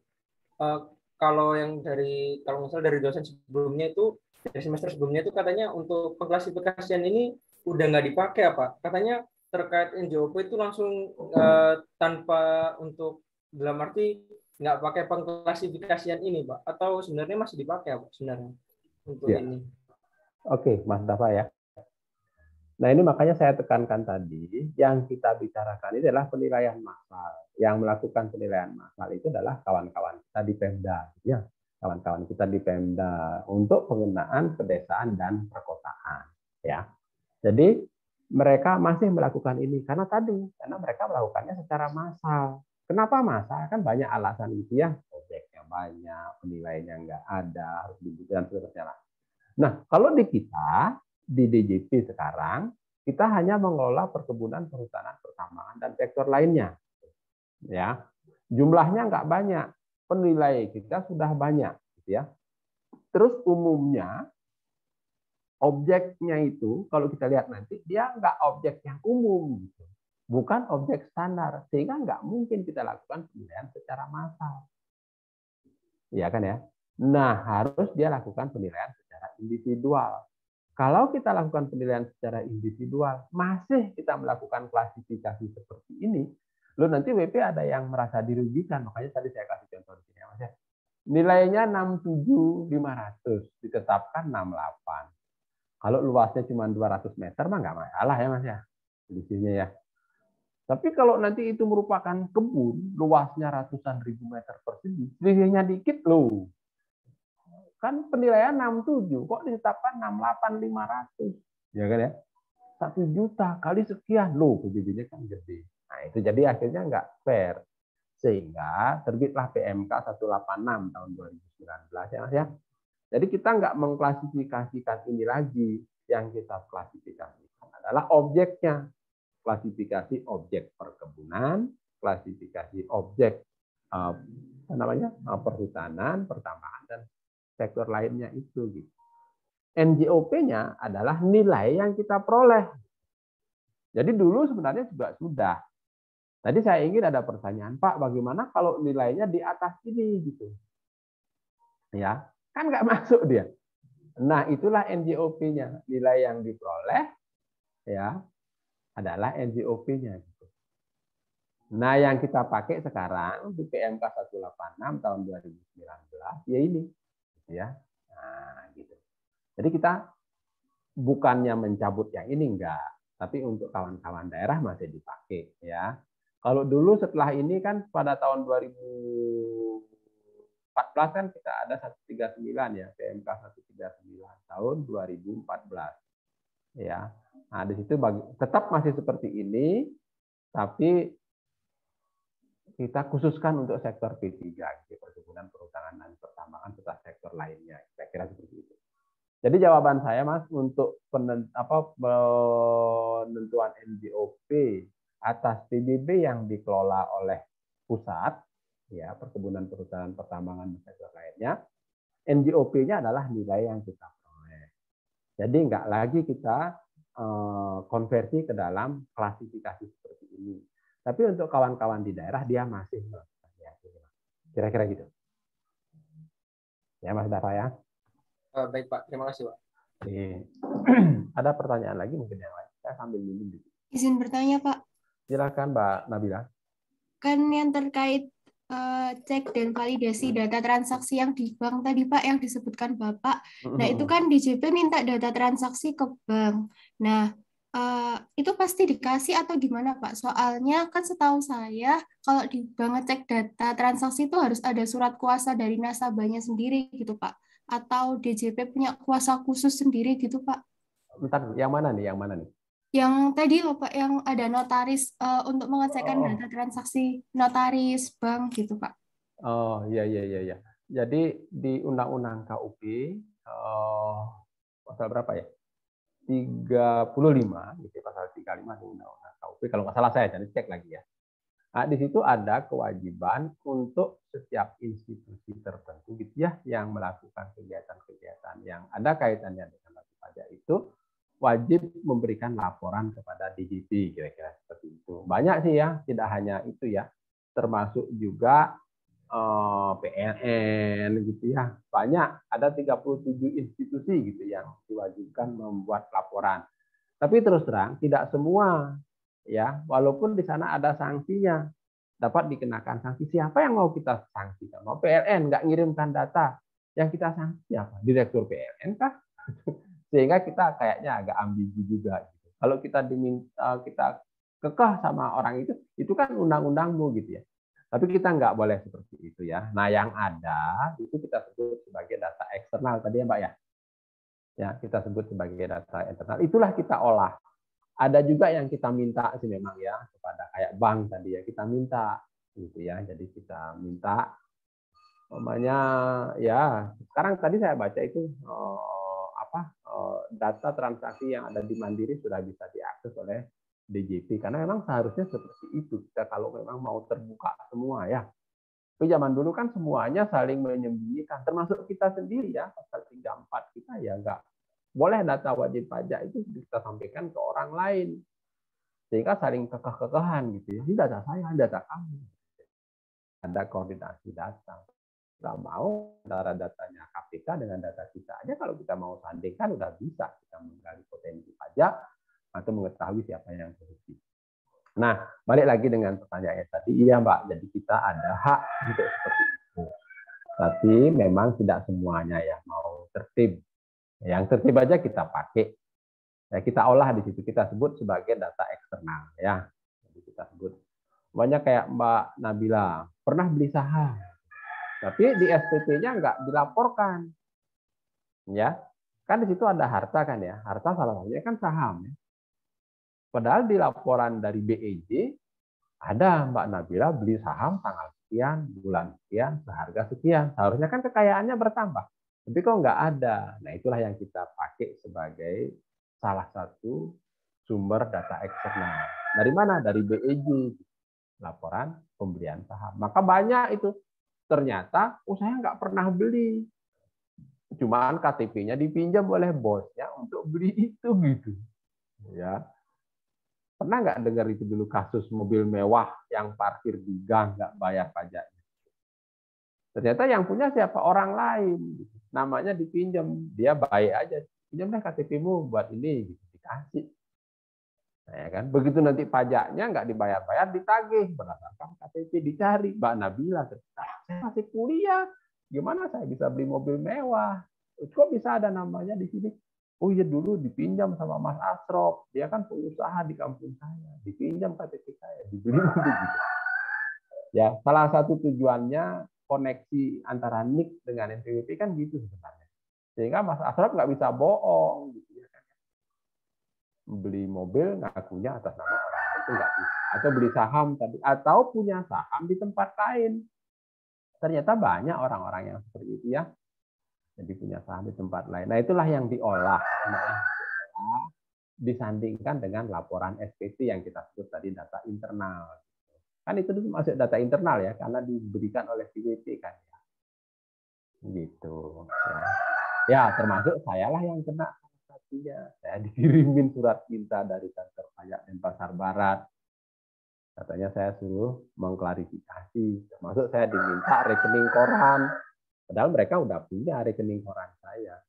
kalau nggak salah dari dosen sebelumnya itu, dari semester sebelumnya itu katanya untuk pengklasifikasian ini udah nggak dipakai apa? Katanya terkait NJOP itu langsung tanpa untuk dalam arti nggak pakai pengklasifikasian ini, Pak? Atau sebenarnya masih dipakai, Pak, sebenarnya untuk ini? Oke, Mas Dafa ya. Nah ini makanya saya tekankan tadi, yang kita bicarakan ini adalah penilaian massal. Yang melakukan penilaian massal itu adalah kawan-kawan kita di Pemda, ya, kawan-kawan kita di Pemda untuk pengenaan pedesaan dan perkotaan, ya. Jadi mereka masih melakukan ini karena mereka melakukannya secara massal. Kenapa massal? Kan banyak alasan itu ya, objeknya banyak, penilaiannya nggak ada, harus dibutuhkan seterusnya. Nah kalau di kita di DJP sekarang kita hanya mengelola perkebunan, perhutanan, pertambangan dan sektor lainnya. Ya, jumlahnya nggak banyak, penilai kita sudah banyak, gitu ya. Terus umumnya objeknya itu kalau kita lihat nanti dia nggak objek yang umum, gitu. Bukan objek standar, sehingga nggak mungkin kita lakukan penilaian secara massal. Iya kan ya? Nah harus dia lakukan penilaian secara individual. Kalau kita lakukan penilaian secara individual, masih kita melakukan klasifikasi seperti ini, lalu nanti WP ada yang merasa dirugikan. Makanya tadi saya kasih contoh di sini, Mas ya. Nilainya 67.500, ditetapkan 68. Kalau luasnya cuma 200 meter, mah nggak masalah ya Mas ya, selisihnya ya. Tapi kalau nanti itu merupakan kebun, luasnya ratusan ribu meter persegi, selisihnya dikit loh. Kan penilaian 67, kok ditetapkan 68.500, ya kan ya? 1 juta kali sekian, loh PBB-nya kan gede. Nah itu jadi akhirnya nggak fair, sehingga terbitlah PMK 186 tahun 2019 ya Mas ya. Jadi kita nggak mengklasifikasikan ini lagi, yang kita klasifikasikan adalah objeknya, klasifikasi objek perkebunan, klasifikasi objek perhutanan, pertambangan dan sektor lainnya itu gitu. NJOP-nya adalah nilai yang kita peroleh. Jadi dulu sebenarnya juga sudah Tadi saya ingin ada pertanyaan, Pak, bagaimana kalau nilainya di atas ini gitu? Ya, kan nggak masuk dia. Nah, itulah NJOP-nya. Nilai yang diperoleh ya adalah NJOP-nya. Gitu. Nah, yang kita pakai sekarang di PMK 186 tahun 2019 ya ini, gitu ya. Nah, gitu. Jadi kita bukannya mencabut yang ini enggak, tapi untuk kawan-kawan daerah masih dipakai ya. Kalau dulu setelah ini kan pada tahun 2014 kan kita ada 139 ya, PMK 139 tahun 2014 ya. Nah, di situ tetap masih seperti ini, tapi kita khususkan untuk sektor P3, gitu, perkebunan, perhutanan, dan pertambangan serta sektor lainnya. Saya kira seperti itu. Jadi jawaban saya, Mas, untuk penentuan NJOP atas PBB yang dikelola oleh pusat, ya perkebunan, perhutanan, pertambangan, dan sektor lainnya, NJOP-nya adalah nilai yang kita peroleh. Jadi nggak lagi kita konversi ke dalam klasifikasi seperti ini. Tapi untuk kawan-kawan di daerah dia masih melakukan ya, kira-kira gitu. Ya Mas Dara ya. Baik Pak, terima kasih Pak. Ada pertanyaan lagi mungkin yang lain? Saya sambil minum dulu. Izin bertanya Pak. Silakan Mbak Nabila. Kan yang terkait cek dan validasi data transaksi yang di bank tadi Pak, yang disebutkan Bapak. Nah itu kan DJP minta data transaksi ke bank. Nah itu pasti dikasih atau gimana Pak? Soalnya kan setahu saya kalau di bank ngecek data transaksi itu harus ada surat kuasa dari nasabahnya sendiri gitu Pak. Atau DJP punya kuasa khusus sendiri gitu Pak? Bentar, yang mana nih? Yang mana nih? Yang tadi loh Pak, yang ada notaris untuk mengecekkan data transaksi notaris bank gitu Pak. Oh iya. Jadi di Undang-Undang KUP pasal berapa ya? 35 gitu, pasal 35 di Undang-Undang KUP kalau nggak salah saya, jadi cek lagi ya. Nah, di situ ada kewajiban untuk setiap institusi tertentu gitu ya yang melakukan kegiatan-kegiatan yang ada kaitannya dengan wajib pajak itu wajib memberikan laporan kepada DJP, kira-kira seperti itu. Banyak sih ya, tidak hanya itu ya, termasuk juga PLN gitu ya. Banyak, ada 37 institusi gitu yang diwajibkan membuat laporan. Tapi terus terang tidak semua ya, walaupun di sana ada sanksinya, dapat dikenakan sanksi. Siapa yang mau kita sanksikan? Mau PLN nggak ngirimkan data, yang kita sanksi apa? Direktur PLN kah? Sehingga kita kayaknya agak ambigu juga. Gitu. Kalau kita diminta, kita kekeh sama orang itu kan undang-undangmu gitu ya. Tapi kita nggak boleh seperti itu ya. Nah yang ada itu kita sebut sebagai data eksternal tadi ya Mbak ya. Ya kita sebut sebagai data eksternal. Itulah kita olah. Ada juga yang kita minta sih memang ya kepada kayak bank tadi ya kita minta gitu ya. Jadi kita minta namanya ya sekarang tadi saya baca itu data transaksi yang ada di Mandiri sudah bisa diakses oleh DJP karena memang seharusnya seperti itu kita kalau memang mau terbuka semua ya. Tapi zaman dulu kan semuanya saling menyembunyikan termasuk kita sendiri ya pasal 34 kita ya enggak boleh data wajib pajak itu kita sampaikan ke orang lain sehingga saling kekeh-kekehan gitu ya. Ini data saya, data kamu. Ada koordinasi data. Nggak mau antara datanya KPK dengan data kita aja kalau kita mau sandingkan udah bisa kita menggali potensi pajak atau mengetahui siapa yang korupsi. Nah, balik lagi dengan pertanyaan tadi, iya Mbak, jadi kita ada hak untuk seperti itu. Tapi memang tidak semuanya ya mau tertib. Yang tertib aja kita pakai. Ya, kita olah di situ, kita sebut sebagai data eksternal ya. Jadi kita sebut banyak kayak Mbak Nabila pernah beli saham. Tapi di SPP-nya nggak dilaporkan. Ya. Kan di situ ada harta kan ya. Harta salah satunya kan saham ya. Padahal di laporan dari BEJ ada Mbak Nabila beli saham tanggal sekian, bulan sekian, seharga sekian. Seharusnya kan kekayaannya bertambah. Tapi kok nggak ada. Nah, itulah yang kita pakai sebagai salah satu sumber data eksternal. Dari mana? Dari BEJ. Laporan pembelian saham. Maka banyak itu. Ternyata, saya nggak pernah beli. Cuman KTP-nya dipinjam oleh bosnya untuk beli itu gitu. Ya. Pernah nggak dengar itu dulu kasus mobil mewah yang parkir di gang nggak bayar pajaknya? Ternyata yang punya siapa? Orang lain. Namanya dipinjam, dia baik aja. Pinjam deh KTP-mu buat ini, gitu. Dikasih. Nah, ya kan? Begitu nanti pajaknya nggak dibayar-bayar, ditagih berdasarkan KTP, dicari. Mbak Nabila, saya masih kuliah, gimana saya bisa beli mobil mewah? Kok bisa ada namanya di sini? Oh iya, dulu dipinjam sama Mas Asrop, dia kan pengusaha di kampung saya, dipinjam KTP saya, dibeli mobil gitu. Ya, salah satu tujuannya koneksi antara NIK dengan NPWP kan gitu sebenarnya. Sehingga Mas Asrop nggak bisa bohong, gitu ya kan? Beli mobil ngakunya atas nama orang lain itu nggak bisa. Atau beli saham tadi, atau punya saham di tempat lain. Ternyata banyak orang-orang yang seperti itu ya. Jadi punya saham di tempat lain. Nah itulah yang diolah. Disandingkan dengan laporan SPT yang kita sebut tadi data internal. Kan itu masuk data internal ya, karena diberikan oleh PWP kan ya. Gitu. Ya, termasuk sayalah yang kena satunya. Saya dikirimin surat cinta dari kantor pajak Denpasar Barat. Katanya saya suruh mengklarifikasi. Termasuk saya diminta rekening koran. Padahal mereka udah punya rekening koran saya.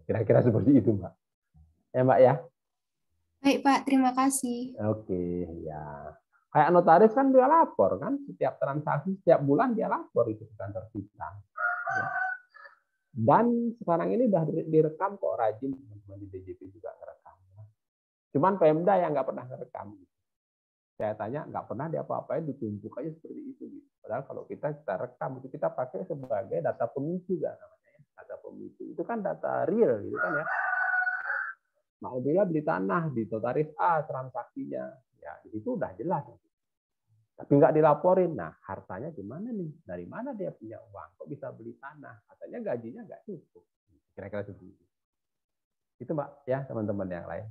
Kira-kira seperti itu, Mbak. Ya, Mbak ya? Baik, Pak. Terima kasih. Oke, ya. Kayak notaris kan dia lapor kan, setiap transaksi setiap bulan dia lapor itu ke kantor kita. Ya. Dan sekarang ini udah direkam kok, rajin teman-teman di DJP juga ngerekam. Cuman Pemda yang nggak pernah ngerekam. Saya tanya nggak pernah diapa-apain, ditumpuk aja seperti itu. Padahal kalau kita rekam itu kita pakai sebagai data pemicu kan namanya. Data pemicu itu kan data real gitu kan ya. Mau bila beli tanah di notaris A transaksinya, ya di situ udah jelas. Tapi nggak dilaporin. Nah, hartanya gimana nih? Dari mana dia punya uang? Kok bisa beli tanah? Katanya gajinya nggak cukup. Kira-kira seperti itu. Itu Mbak ya teman-teman yang lain.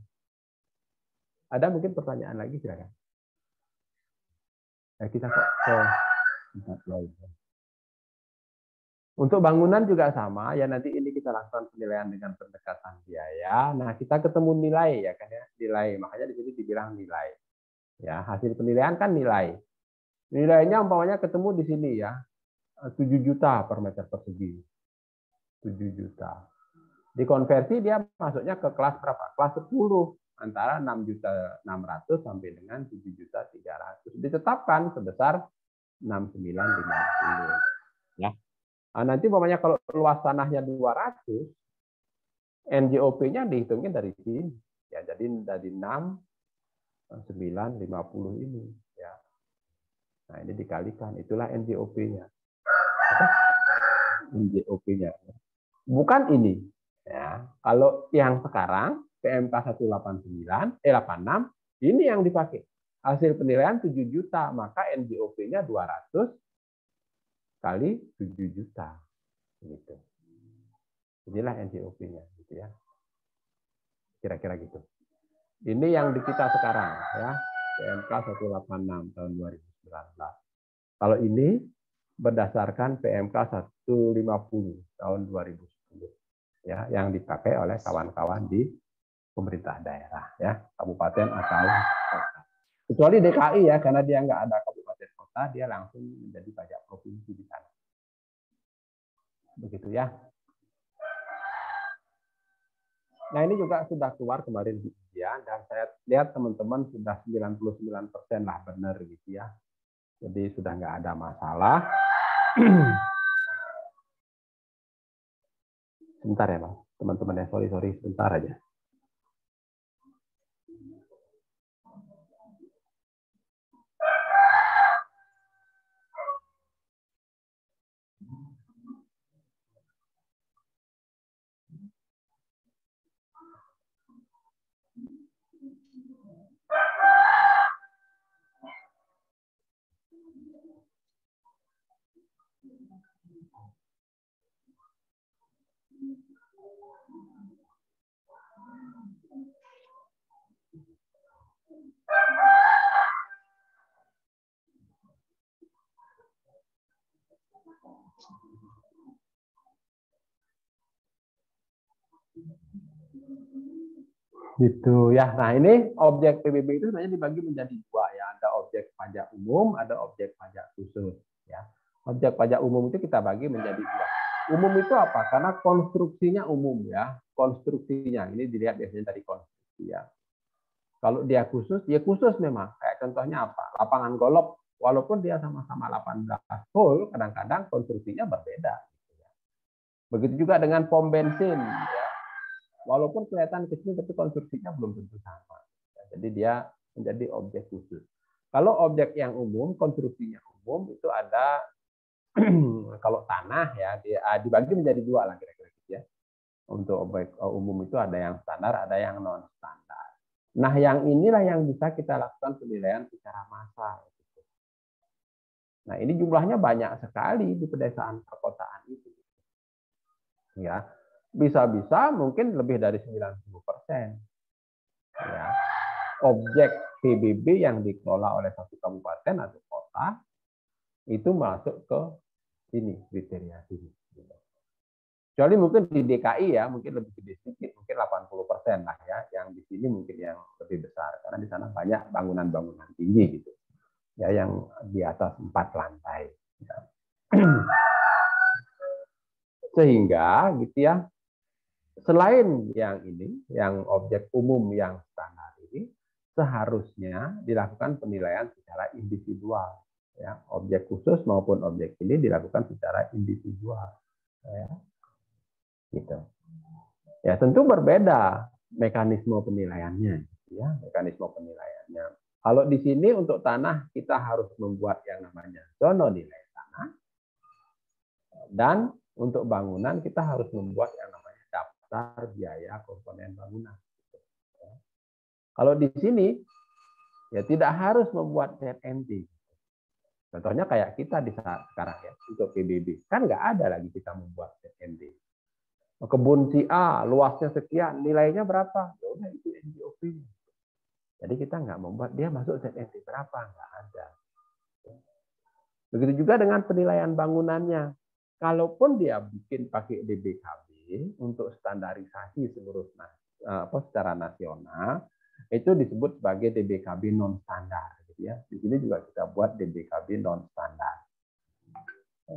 Ada mungkin pertanyaan lagi silakan. Kita kok ke tempat lain. Untuk bangunan juga sama ya, nanti ini kita lakukan penilaian dengan pendekatan biaya. Nah, kita ketemu nilai ya kan ya, nilai. Makanya di sini dibilang nilai. Ya, hasil penilaian kan nilai. Nilainya umpamanya ketemu di sini ya. 7 juta per meter persegi. 7 juta. Dikonversi dia masuknya ke kelas berapa? Kelas 10. Antara 6.600.000 sampai dengan 7.300.000. Ditetapkan sebesar 6.950. Ya. Nah, nanti umpamanya kalau luas tanahnya 200, NJOP-nya dihitungin dari sini. Ya, jadi dari 6.950 ini. Ya. Nah, ini dikalikan. Itulah NJOP-nya. NJOP-nya. Bukan ini. Ya. Kalau yang sekarang, PMK 189, 86, ini yang dipakai. Hasil penilaian 7 juta, maka NJOP-nya 200 kali 7 juta. Gitu. Inilah NJOP-nya. Gitu ya. Kira-kira gitu. Ini yang di kita sekarang. Ya. PMK 186 tahun 2019. Kalau ini berdasarkan PMK 150 tahun 2010. Ya, yang dipakai oleh kawan-kawan di pemerintah daerah. Ya, kabupaten atau kota. Kecuali DKI ya, karena dia nggak ada kabupaten kota, dia langsung menjadi pajak provinsi di sana. Begitu ya. Nah ini juga sudah keluar kemarin di ujian dan saya lihat teman-teman sudah 99% lah benar gitu ya. Jadi sudah nggak ada masalah. Sebentar ya Bang, teman-teman ya, sorry sebentar aja. Gitu ya. Nah, ini objek PBB itu sebenarnya dibagi menjadi dua ya. Ada objek pajak umum, ada objek pajak khusus ya. Objek pajak umum itu kita bagi menjadi dua. Umum itu apa? Karena konstruksinya umum ya. Konstruksinya ini dilihat biasanya dari konstruksi ya. Kalau dia khusus, ya khusus memang. Kayak contohnya apa? Lapangan golf, walaupun dia sama-sama 18 hole, kadang-kadang konstruksinya berbeda. Begitu juga dengan pom bensin ya. Walaupun kelihatan kecil, tapi konstruksinya belum tentu sama. Jadi dia menjadi objek khusus. Kalau objek yang umum, konstruksinya umum, itu ada, kalau tanah ya, dia dibagi menjadi dua lah kira-kira gitu ya. Untuk objek umum itu ada yang standar, ada yang non-standar. Nah, yang inilah yang bisa kita lakukan penilaian secara massal. Nah, ini jumlahnya banyak sekali di pedesaan perkotaan itu. Ya. Bisa-bisa mungkin lebih dari 90%. Ya. Objek PBB yang dikelola oleh satu kabupaten atau kota itu masuk ke sini, kriteria sini. Kecuali mungkin di DKI ya, mungkin lebih gede sedikit, mungkin 80% lah ya, yang di sini mungkin yang lebih besar, karena di sana banyak bangunan-bangunan tinggi gitu, ya yang di atas 4 lantai. Ya. Sehingga gitu ya, selain yang ini, yang objek umum yang standar ini, seharusnya dilakukan penilaian secara individual. Ya, objek khusus maupun objek ini dilakukan secara individual. Ya. Gitu. Ya tentu berbeda mekanisme penilaiannya, ya mekanisme penilaiannya. Kalau di sini untuk tanah kita harus membuat yang namanya zona nilai tanah, dan untuk bangunan kita harus membuat yang namanya daftar biaya komponen bangunan. Kalau di sini ya tidak harus membuat ZNT. Contohnya kayak kita di saat sekarang ya untuk PBB kan nggak ada lagi kita membuat ZNT. Kebun si A luasnya sekian, nilainya berapa? Ya udah itu NJOP. Jadi kita nggak membuat dia masuk ZNT berapa, nggak ada. Begitu juga dengan penilaian bangunannya. Kalaupun dia bikin pakai DBKB untuk standarisasi seluruh secara nasional, itu disebut sebagai DBKB non standar. Gitu ya. Di sini juga kita buat DBKB non standar.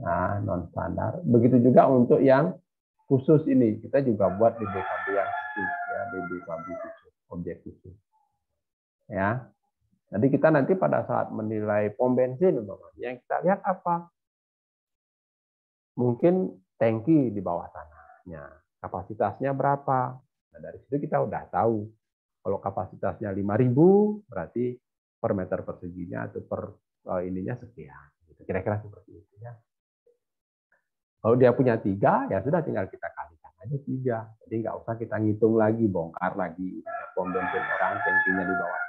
Nah, non standar. Begitu juga untuk yang khusus ini kita juga buat DBKB yang khusus ya, DBKB khusus, objek khusus. Ya. Jadi kita nanti pada saat menilai pom bensin yang kita lihat apa? Mungkin tangki di bawah tanahnya, kapasitasnya berapa? Nah, dari situ kita udah tahu. Kalau kapasitasnya 5.000 berarti per meter perseginya atau per ininya sekian. Kira-kira seperti itu ya. Kalau dia punya 3, ya sudah tinggal kita kalikan aja 3. Jadi nggak usah kita ngitung lagi, bongkar lagi pom bensin orang tangkinya di bawah.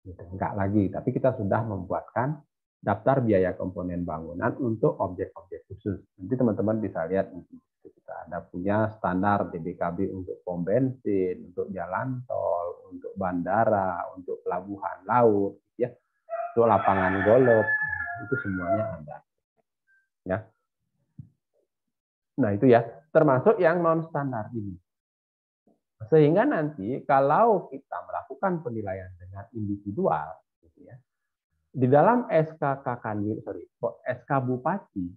Gitu. Enggak lagi, tapi kita sudah membuatkan daftar biaya komponen bangunan untuk objek-objek khusus. Nanti teman-teman bisa lihat kita ada punya standar DBKB untuk pom bensin, untuk jalan tol, untuk bandara, untuk pelabuhan laut, ya, untuk lapangan golf, itu semuanya ada. Ya. Nah itu ya, termasuk yang non standar ini. Sehingga nanti kalau kita melakukan penilaian dengan individual, gitu ya, di dalam SK SK Bupati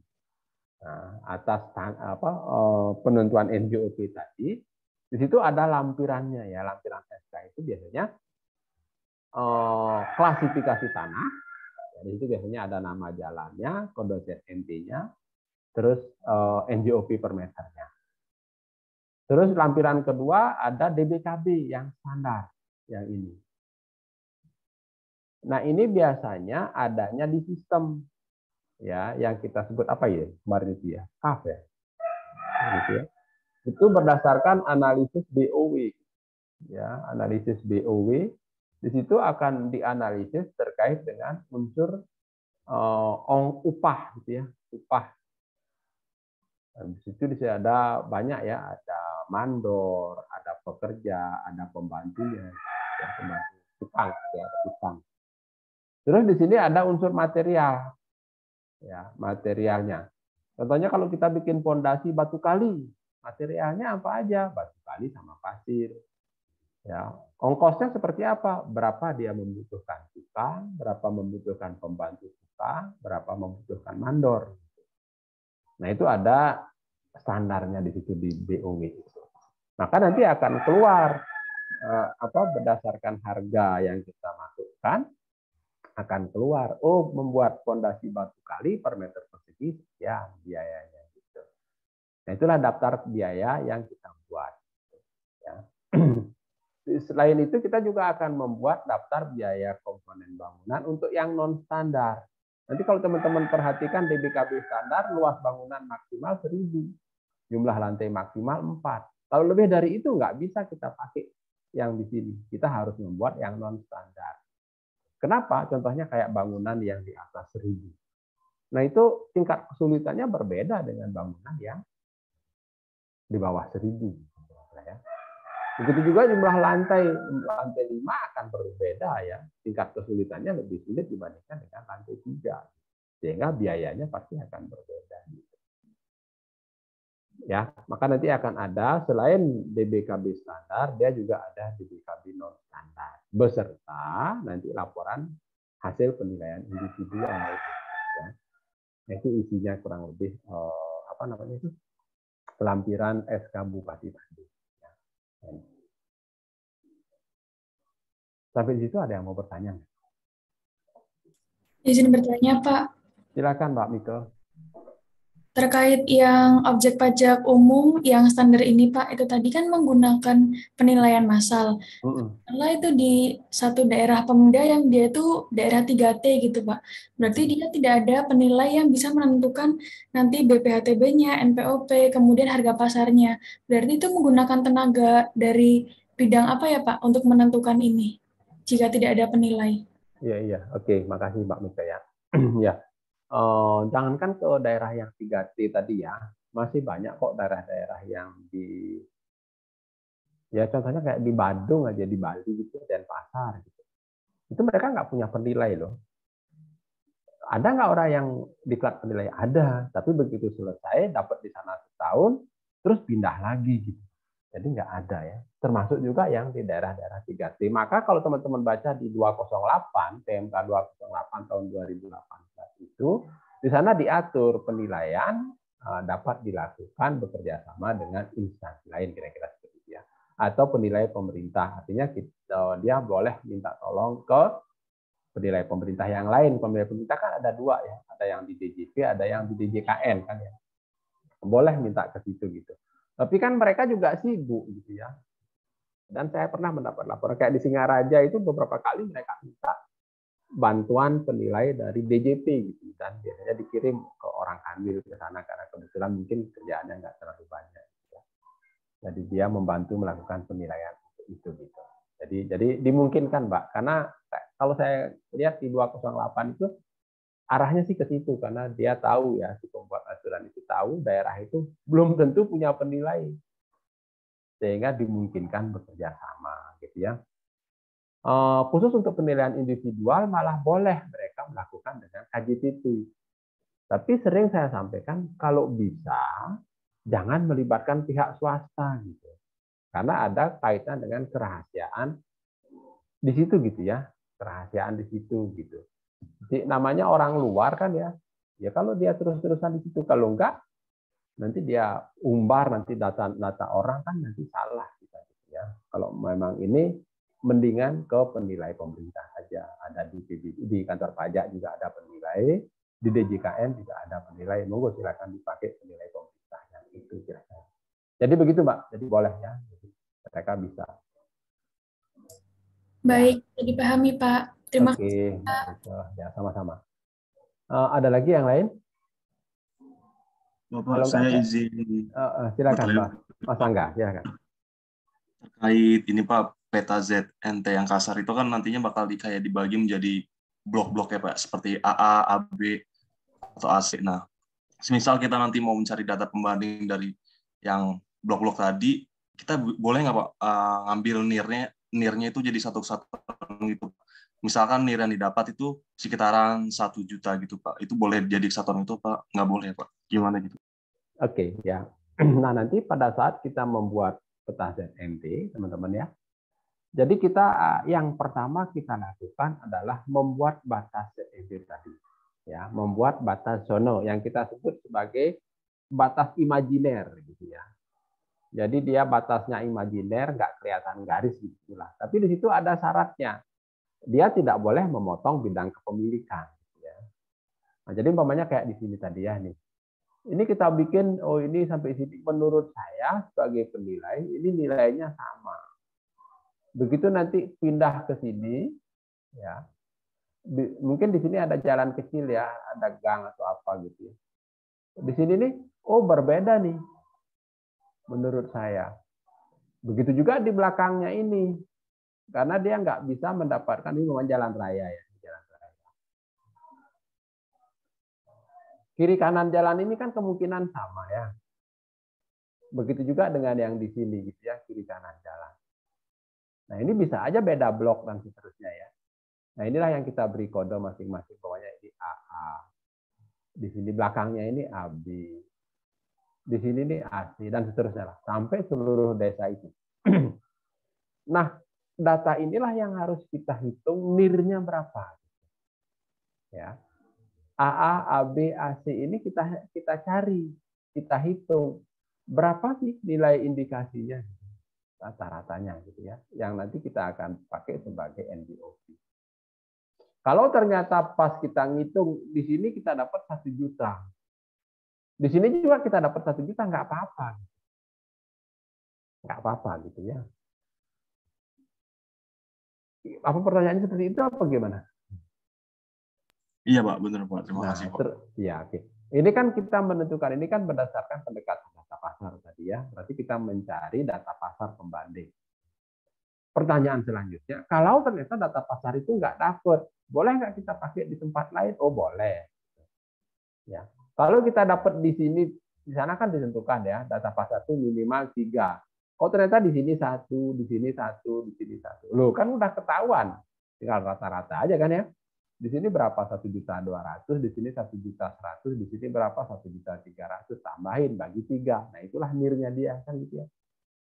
atas penentuan NJOP tadi, di situ ada lampirannya ya, lampiran SK itu biasanya klasifikasi tanah, di situ biasanya ada nama jalannya, kode ZNT-nya, terus NJOP per meternya. Terus lampiran kedua ada DBKB yang standar, yang ini. Nah ini biasanya adanya di sistem, ya, yang kita sebut apa ya kemarin itu ya, KAF ya, gitu ya. Itu berdasarkan analisis BOW, ya, analisis BOW. Di situ akan dianalisis terkait dengan unsur upah, gitu ya, upah. Di situ ada banyak ya, ada mandor, ada pekerja, ada pembantunya, ya, pembantu tukang, ya, tukang. Terus di sini ada unsur material, ya, materialnya. Contohnya kalau kita bikin pondasi batu kali, materialnya apa aja? Batu kali sama pasir. Ya, ongkosnya seperti apa? Berapa dia membutuhkan tukang, berapa membutuhkan pembantu tukang, berapa membutuhkan mandor. Nah, itu ada standarnya di situ di BOW itu. Maka nanti akan keluar berdasarkan harga yang kita masukkan, akan keluar membuat fondasi batu kali per meter persegi ya biayanya gitu. Nah, itulah daftar biaya yang kita buat. Ya. Selain itu kita juga akan membuat daftar biaya komponen bangunan untuk yang non standar. Nanti kalau teman-teman perhatikan DBKB standar luas bangunan maksimal 1000, jumlah lantai maksimal 4. Kalau lebih dari itu nggak bisa kita pakai yang di sini. Kita harus membuat yang non standar. Kenapa? Contohnya kayak bangunan yang di atas 1000. Nah, itu tingkat kesulitannya berbeda dengan bangunan yang di bawah 1000. Ya. Begitu juga jumlah lantai 5 akan berbeda ya. Tingkat kesulitannya lebih sulit dibandingkan dengan lantai 3. Sehingga biayanya pasti akan berbeda. Ya, maka nanti akan ada selain DBKB standar, dia juga ada DBKB non standar. Beserta nanti laporan hasil penilaian individual. Ya. Itu isinya kurang lebih lampiran SK Bupati Bandung. Ya. Sampai di situ ada yang mau bertanya? Izin bertanya, Pak. Silakan, Mbak Mika. Terkait yang objek pajak umum yang standar ini, Pak, itu tadi kan menggunakan penilaian massal. Kalau itu di satu daerah Pemda yang dia itu daerah 3T gitu, Pak. Berarti dia tidak ada penilai yang bisa menentukan nanti BPHTB-nya, NPOP, kemudian harga pasarnya. Berarti itu menggunakan tenaga dari bidang apa ya, Pak, untuk menentukan ini, jika tidak ada penilai? Iya. Oke, makasih Mbak Mika ya. Ya. Jangankan ke daerah yang 3T tadi ya, masih banyak kok daerah-daerah yang contohnya kayak di Bandung aja, di Bali gitu, Denpasar gitu. Itu mereka nggak punya penilai loh. Ada nggak orang yang diklat penilai? Ada, tapi begitu selesai dapat di sana setahun, terus pindah lagi gitu. Jadi nggak ada ya. Termasuk juga yang di daerah-daerah 3T. Maka kalau teman-teman baca di 208, PMK 208 tahun 2018 itu, di sana diatur penilaian dapat dilakukan bekerja sama dengan instansi lain, kira-kira seperti itu ya. Atau penilai pemerintah. Artinya dia boleh minta tolong ke penilai pemerintah yang lain. Penilai pemerintah kan ada 2 ya. Ada yang di DJP, ada yang di DJKN kan ya. Boleh minta ke situ gitu. Tapi kan mereka juga sibuk gitu ya. Dan saya pernah mendapat laporan kayak di Singaraja itu beberapa kali mereka minta bantuan penilai dari DJP gitu, dan biasanya dikirim ke orang Kanwil ke sana karena kebetulan mungkin kerjaannya nggak terlalu banyak. Gitu. Jadi dia membantu melakukan penilaian itu gitu. Jadi dimungkinkan Mbak, karena kalau saya lihat di 208 itu arahnya sih ke situ karena dia tahu ya, si pembuat aturan itu tahu daerah itu belum tentu punya penilai, sehingga dimungkinkan bekerja sama gitu ya. Khusus untuk penilaian individual malah boleh mereka melakukan dengan KJTT. Tapi sering saya sampaikan kalau bisa jangan melibatkan pihak swasta gitu. Karena ada kaitan dengan kerahasiaan di situ gitu ya. Kerahasiaan di situ gitu. Jadi namanya orang luar kan ya. Ya kalau dia terus-terusan di situ, kalau enggak nanti dia umbar nanti data orang kan nanti salah gitu ya. Kalau memang ini mendingan ke penilai pemerintah saja. Ada di kantor pajak juga ada penilai, di DJKN juga ada penilai. Monggo silakan dipakai penilai pemerintah yang itu kira-kira. Jadi begitu Mbak. Jadi boleh ya. Jadi mereka bisa. Baik, ya. Dipahami Pak. Terima kasih. Ya sama-sama. Ada lagi yang lain? Bapak, saya izin. Silakan Pak. Mas Angga, silakan. Terkait ini Pak, peta ZNT yang kasar itu kan nantinya bakal kayak dibagi menjadi blok-blok ya Pak, seperti AA, AB, atau AC. Nah, semisal kita nanti mau mencari data pembanding dari yang blok-blok tadi, kita boleh nggak Pak ngambil nirnya itu jadi satu kesatuan gitu. Misalkan nir yang didapat itu sekitaran 1 juta gitu Pak. Itu boleh jadi kesatuan itu Pak? Nggak boleh Pak? Gimana gitu? Oke, ya. Nah nanti pada saat kita membuat peta ZNT, teman-teman ya, Jadi kita yang pertama kita lakukan adalah membuat batas ZEB tadi. Ya, membuat batas zona yang kita sebut sebagai batas imajiner gitu ya. Jadi dia batasnya imajiner, nggak kelihatan garis gitulah. Tapi di situ ada syaratnya. Dia tidak boleh memotong bidang kepemilikan. Ya. Nah, jadi umpamanya kayak di sini tadi ya nih. Ini kita bikin, oh ini sampai sini menurut saya sebagai penilai, ini nilainya sama. Begitu nanti pindah ke sini, ya mungkin di sini ada jalan kecil ya, ada gang atau apa gitu. Di sini nih, oh berbeda nih, menurut saya. Begitu juga di belakangnya ini, karena dia nggak bisa mendapatkan ini memang jalan raya ya, jalan raya. Kiri kanan jalan ini kan kemungkinan sama ya. Begitu juga dengan yang di sini gitu ya, kiri kanan jalan. Nah ini bisa aja beda blok dan seterusnya ya. Nah inilah yang kita beri kode masing-masing, pokoknya ini AA. Di sini belakangnya ini AB. Di sini ini AC dan seterusnya lah, sampai seluruh desa itu. Nah, data inilah yang harus kita hitung nirnya berapa. Ya. AA, AB, AC ini kita cari, kita hitung berapa sih nilai indikasinya, rata-ratanya gitu ya, yang nanti kita akan pakai sebagai NBOP. Kalau ternyata pas kita ngitung di sini kita dapat 1 juta, di sini juga kita dapat 1 juta, nggak apa-apa, gitu ya. Apa pertanyaannya seperti itu apa gimana? Iya Pak, benar Pak. Terima kasih Pak. Ya, oke. Ini kan kita menentukan, ini kan berdasarkan pendekatan data pasar tadi ya. Berarti kita mencari data pasar pembanding. Pertanyaan selanjutnya, kalau ternyata data pasar itu nggak dapat, boleh nggak kita pakai di tempat lain? Oh boleh. Ya. Kalau kita dapat di sini, di sana kan ditentukan ya, data pasar itu minimal 3. Oh ternyata di sini 1, di sini 1, di sini 1. Loh kan udah ketahuan, tinggal rata-rata aja kan ya. Di sini berapa? 1.200.000, di sini 1.100.000, di sini berapa? 1.300.000, tambahin bagi 3. Nah, itulah nirnya dia kan gitu ya.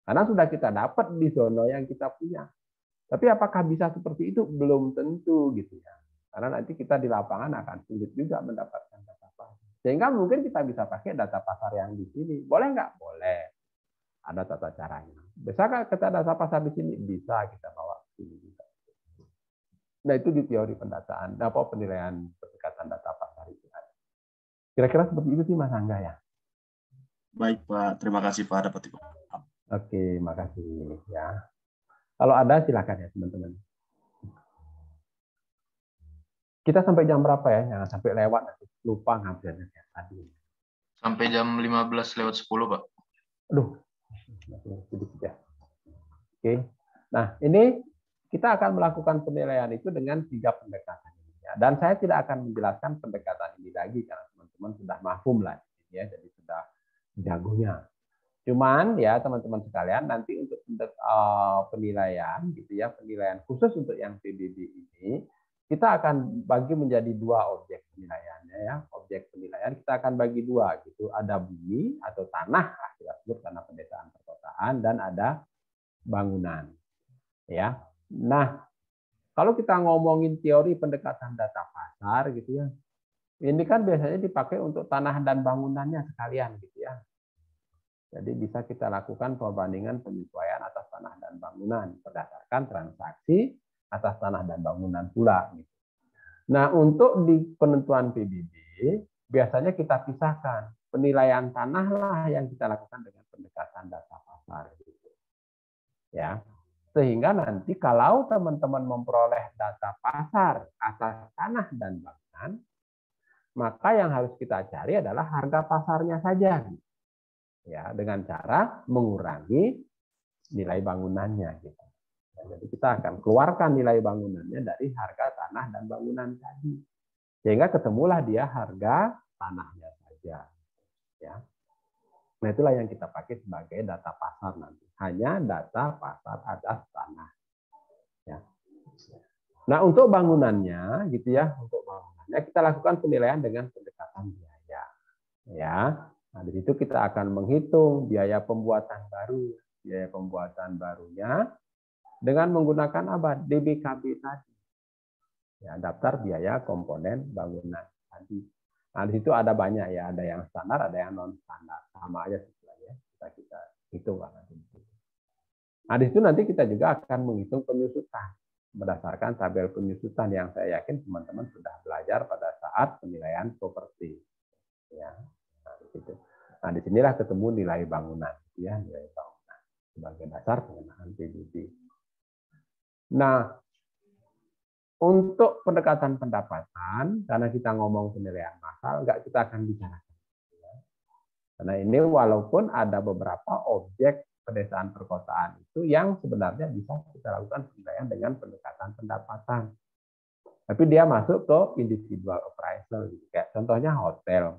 Karena sudah kita dapat di zona yang kita punya. Tapi apakah bisa seperti itu? Belum tentu gitu ya. Karena nanti kita di lapangan akan sulit juga mendapatkan data pasar. Sehingga mungkin kita bisa pakai data pasar yang di sini. Boleh nggak? Boleh. Ada tata caranya. Bisa nggak kita data pasar di sini? Bisa kita bawa ke sini juga. Nah itu di teori pendataan, apa penilaian pendekatan data pasar itu. Kira-kira seperti itu sih Mas Angga ya. Baik Pak, terima kasih Pak dapat Pak. Oke, makasih ya. Kalau ada silakan ya teman-teman. Kita sampai jam berapa ya? Jangan sampai lewat, lupa ngambilnya tadi. Sampai jam 15:10 Pak. Aduh, sedikit ya. Oke, nah ini kita akan melakukan penilaian itu dengan 3 pendekatan ini. Ya. Dan saya tidak akan menjelaskan pendekatan ini lagi karena teman-teman sudah mahfum lah, ya, jadi sudah jagonya. Cuman ya teman-teman sekalian nanti untuk penilaian gitu ya, penilaian khusus untuk yang PBB ini kita akan bagi menjadi 2 objek penilaiannya ya. Objek penilaian kita akan bagi 2 gitu. Ada bumi atau tanah lah kita sebut karena pedesaan perkotaan, dan ada bangunan. Ya. Nah, kalau kita ngomongin teori pendekatan data pasar gitu ya, ini kan biasanya dipakai untuk tanah dan bangunannya sekalian gitu ya. Jadi bisa kita lakukan perbandingan penyesuaian atas tanah dan bangunan berdasarkan transaksi atas tanah dan bangunan pula. Gitu. Nah, untuk di penentuan PBB biasanya kita pisahkan penilaian tanah lah yang kita lakukan dengan pendekatan data pasar. Gitu. Ya. Sehingga nanti kalau teman-teman memperoleh data pasar atas tanah dan bangunan, maka yang harus kita cari adalah harga pasarnya saja. Ya, dengan cara mengurangi nilai bangunannya. Gitu. Jadi kita akan keluarkan nilai bangunannya dari harga tanah dan bangunan tadi. Sehingga ketemulah dia harga tanahnya saja. Ya. Nah, itulah yang kita pakai sebagai data pasar nanti. Hanya data pasar atas tanah. Ya. Nah, untuk bangunannya, gitu ya, untuk bangunannya kita lakukan penilaian dengan pendekatan biaya. Ya. Nah, di situ kita akan menghitung biaya pembuatan baru. Biaya pembuatan barunya dengan menggunakan apa? DBKB tadi. Ya, daftar biaya komponen bangunan tadi. Nah, di situ ada banyak ya, ada yang standar, ada yang non standar, sama aja sebenarnya. Kita hitung nanti. Nah, di situ nanti kita juga akan menghitung penyusutan berdasarkan tabel penyusutan yang saya yakin teman-teman sudah belajar pada saat penilaian properti. Ya, nah, di situ. Nah, disinilah ketemu nilai bangunan, ya, nilai bangunan sebagai dasar pengenaan PBB. Nah, untuk pendekatan pendapatan, karena kita ngomong penilaian massal, enggak kita akan bicarakan. Karena ini walaupun ada beberapa objek pedesaan perkotaan itu yang sebenarnya bisa kita lakukan penilaian dengan pendekatan pendapatan. Tapi dia masuk ke individual appraisal. Kayak contohnya hotel.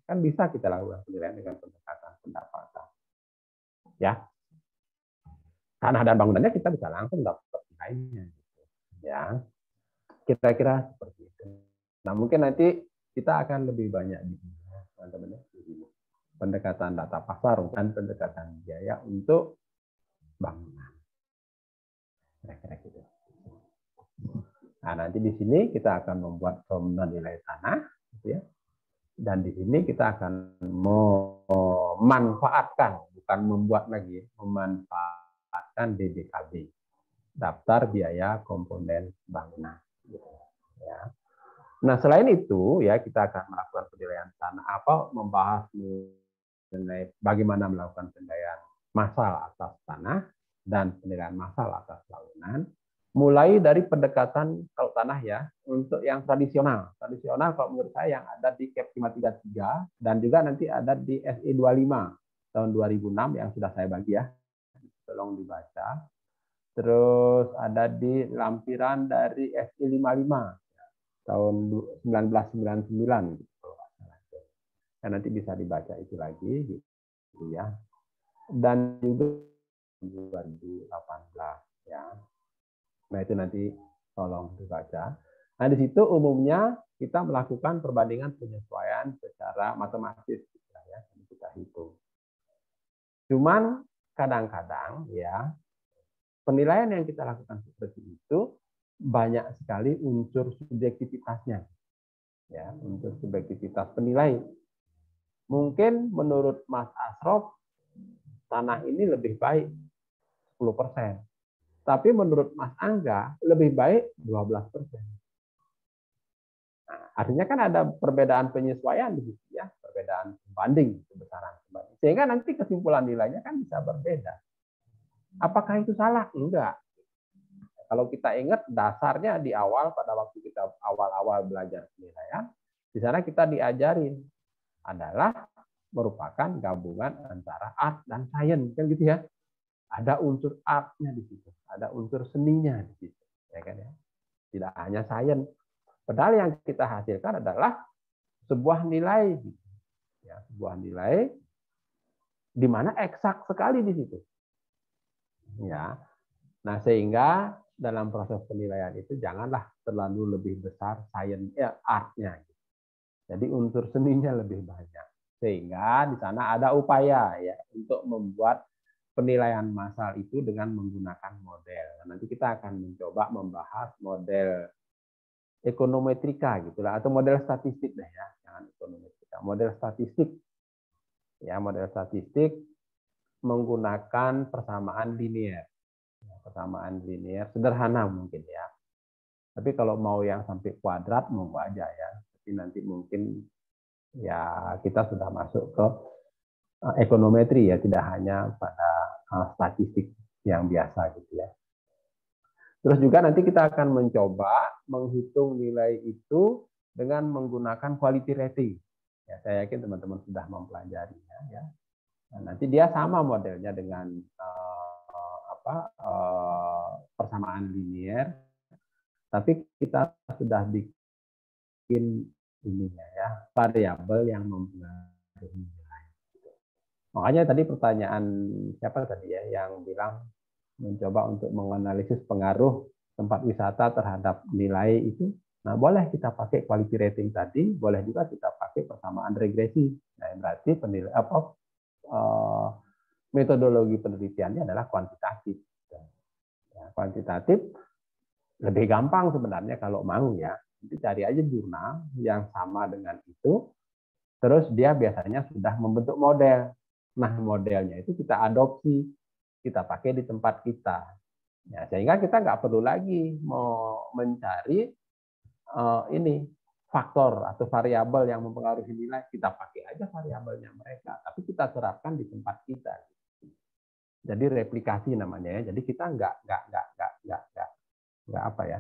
Kan bisa kita lakukan penilaian dengan pendekatan pendapatan. Ya. Tanah dan bangunannya kita bisa langsung dapat nilainya. Ya. Kira-kira seperti itu. Nah, mungkin nanti kita akan lebih banyak di sini, teman-teman. Pendekatan data pasar dan pendekatan biaya untuk bangunan. Kira-kira gitu. Nah, nanti di sini kita akan membuat formula nilai tanah, gitu ya. Dan di sini kita akan memanfaatkan, bukan membuat lagi, memanfaatkan DBKB, daftar biaya komponen bangunan. Ya. Nah, selain itu ya kita akan melakukan penilaian tanah membahas mengenai bagaimana melakukan penilaian massal atas tanah dan penilaian massal atas bangunan, mulai dari pendekatan kalau tanah ya untuk yang tradisional. Tradisional kalau menurut saya yang ada di KEP 533 dan juga nanti ada di SE 25 tahun 2006 yang sudah saya bagi ya. Tolong dibaca. Terus ada di lampiran dari SE 55 tahun 1999 gitu. Nah, nanti bisa dibaca itu lagi gitu ya. Dan juga 2018 ya. Nah, itu nanti tolong dibaca. Nah, di situ umumnya kita melakukan perbandingan penyesuaian secara matematis ya, kita hitung. Cuman kadang-kadang ya penilaian yang kita lakukan seperti itu banyak sekali unsur subjektivitasnya. Ya, unsur subjektivitas penilai. Mungkin menurut Mas Asrof, tanah ini lebih baik 10%. Tapi menurut Mas Angga, lebih baik 12%. Nah, artinya kan ada perbedaan penyesuaian di situ ya, perbedaan pembanding, kebesaran pembanding. Sehingga nanti kesimpulan nilainya kan bisa berbeda. Apakah itu salah? Enggak. Kalau kita ingat dasarnya di awal pada waktu kita awal-awal belajar penilaian, di sana kita diajarin adalah merupakan gabungan antara art dan science kan gitu ya. Ada unsur artnya di situ, ada unsur seninya di situ, ya kan ya. Tidak hanya science. Padahal yang kita hasilkan adalah sebuah nilai, ya, sebuah nilai di mana eksak sekali di situ. Ya. Nah, sehingga dalam proses penilaian itu janganlah terlalu lebih besar science artnya. Jadi unsur seninya lebih banyak. Sehingga di sana ada upaya ya untuk membuat penilaian massal itu dengan menggunakan model. Nanti kita akan mencoba membahas model ekonometrika gitulah atau model statistik deh ya, jangan ekonometrika. Model statistik. Ya, model statistik menggunakan persamaan linear. Persamaan linear sederhana mungkin ya. Tapi kalau mau yang sampai kuadrat monggo aja ya. Tapi nanti mungkin ya kita sudah masuk ke ekonometri ya, tidak hanya pada statistik yang biasa gitu ya. Terus juga nanti kita akan mencoba menghitung nilai itu dengan menggunakan quality rating. Ya, saya yakin teman-teman sudah mempelajarinya ya. Nah, nanti dia sama modelnya dengan persamaan linear, tapi kita sudah bikin ininya ya, variabel yang mempengaruhi nilai. Makanya tadi pertanyaan siapa tadi ya yang bilang mencoba untuk menganalisis pengaruh tempat wisata terhadap nilai itu. Nah, boleh kita pakai quality rating tadi, boleh juga kita pakai persamaan regresi. Nah, berarti metodologi penelitiannya adalah kuantitatif. Ya, Kuantitatif lebih gampang sebenarnya kalau mau ya. Nanti cari aja jurnal yang sama dengan itu, terus dia biasanya sudah membentuk model. Nah, modelnya itu kita adopsi, kita pakai di tempat kita. Ya, sehingga kita nggak perlu lagi mau mencari ini faktor atau variabel yang mempengaruhi nilai. Kita pakai aja variabelnya mereka, tapi kita terapkan di tempat kita. Jadi replikasi namanya ya. Jadi kita nggak apa ya,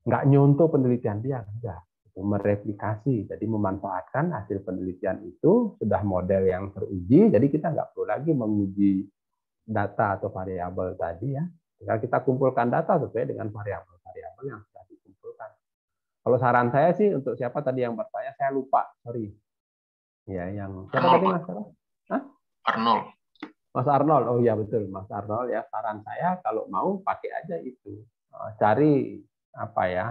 nggak nyontoh penelitian dia, enggak. Mereplikasi, jadi memanfaatkan hasil penelitian itu sudah model yang teruji, jadi kita nggak perlu lagi menguji data atau variabel tadi ya. Tinggal kita kumpulkan data sesuai dengan variabel-variabel yang sudah dikumpulkan. Kalau saran saya sih untuk siapa tadi yang bertanya, saya lupa, sorry. Ya, yang siapa tadi Mas? Hah? Arnold. Mas Arnold, oh iya betul, Mas Arnold ya. Saran saya kalau mau pakai aja itu, cari apa ya,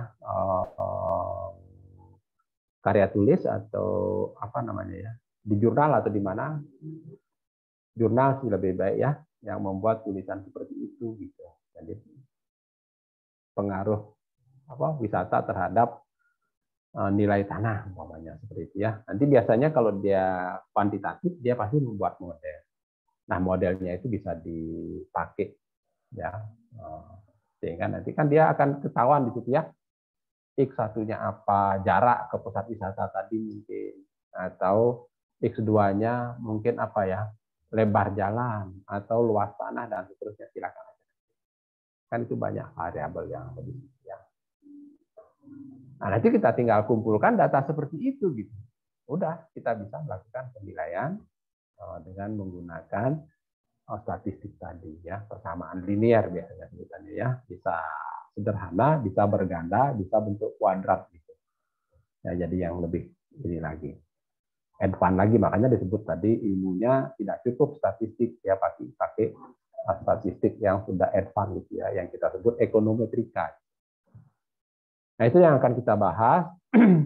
karya tulis atau apa namanya ya, di jurnal atau di mana, jurnal sih lebih baik ya, yang membuat tulisan seperti itu gitu. Jadi pengaruh apa wisata terhadap nilai tanah umpamanya seperti itu ya. Nanti biasanya kalau dia kuantitatif dia pasti membuat model. Nah, modelnya itu bisa dipakai ya. Sehingga nanti kan dia akan ketahuan di situ ya. X1-nya apa, jarak ke pusat wisata tadi mungkin, atau X2-nya mungkin apa ya, lebar jalan atau luas tanah dan seterusnya, silakan aja. Kan itu banyak variabel yang ada di situ ya. Nah, nanti kita tinggal kumpulkan data seperti itu gitu. Udah, kita bisa melakukan penilaian dengan menggunakan statistik tadi ya, persamaan linear biasanya sebutannya ya, bisa sederhana, bisa berganda, bisa bentuk kuadrat gitu. Ya, jadi yang lebih ini lagi, advance lagi, makanya disebut tadi ilmunya tidak cukup statistik ya, pakai statistik yang sudah advance gitu ya, yang kita sebut ekonometrika. Nah, itu yang akan kita bahas.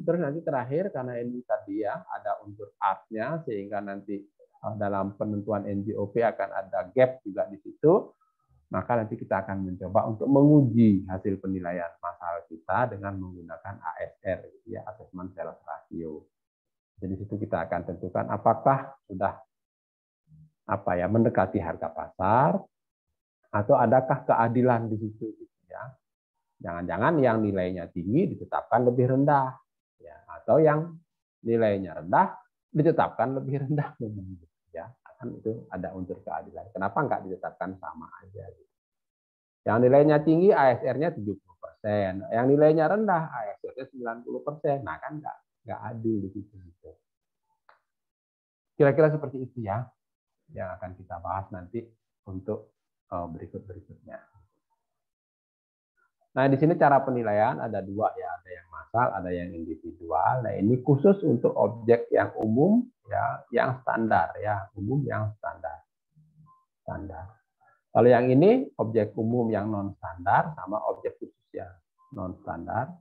Terus nanti terakhir, karena ini tadi ya ada unsur artnya, sehingga nanti dalam penentuan NJOP akan ada gap juga di situ. Maka nanti kita akan mencoba untuk menguji hasil penilaian masal kita dengan menggunakan ASR, ya, Assessment Sales Ratio. Jadi situ kita akan tentukan apakah sudah apa ya, mendekati harga pasar atau adakah keadilan di situ, gitu ya. Jangan-jangan yang nilainya tinggi ditetapkan lebih rendah, ya, atau yang nilainya rendah ditetapkan lebih rendah, ya. Kan itu ada unsur keadilan. Kenapa nggak ditetapkan sama aja? Gitu. Yang nilainya tinggi ASR-nya 70%, yang nilainya rendah ASR-nya 90%. Nah, kan nggak adil di situ. Gitu. Kira-kira seperti itu ya, yang akan kita bahas nanti untuk berikut-berikutnya. Nah, di sini cara penilaian ada dua ya, ada yang massal, ada yang individual. Nah, ini khusus untuk objek yang umum ya, yang standar ya, umum yang standar. Kalau yang ini objek umum yang non standar sama objek khusus ya, non standar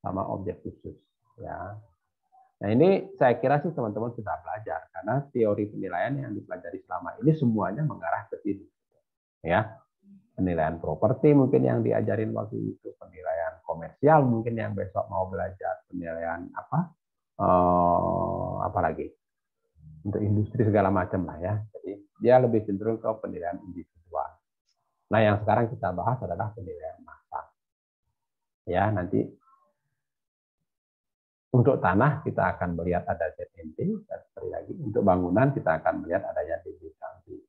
sama objek khusus ya. Nah, ini saya kira sih teman-teman sudah belajar, karena teori penilaian yang dipelajari selama ini semuanya mengarah ke sini ya. Penilaian properti mungkin yang diajarin waktu itu, penilaian komersial mungkin yang besok mau belajar, penilaian apa lagi untuk industri segala macam lah ya. Jadi dia lebih cenderung ke penilaian individual. Nah, yang sekarang kita bahas adalah penilaian massal. Ya, nanti untuk tanah kita akan melihat ada ZMT, dan sekali lagi untuk bangunan kita akan melihat adanya DBKB.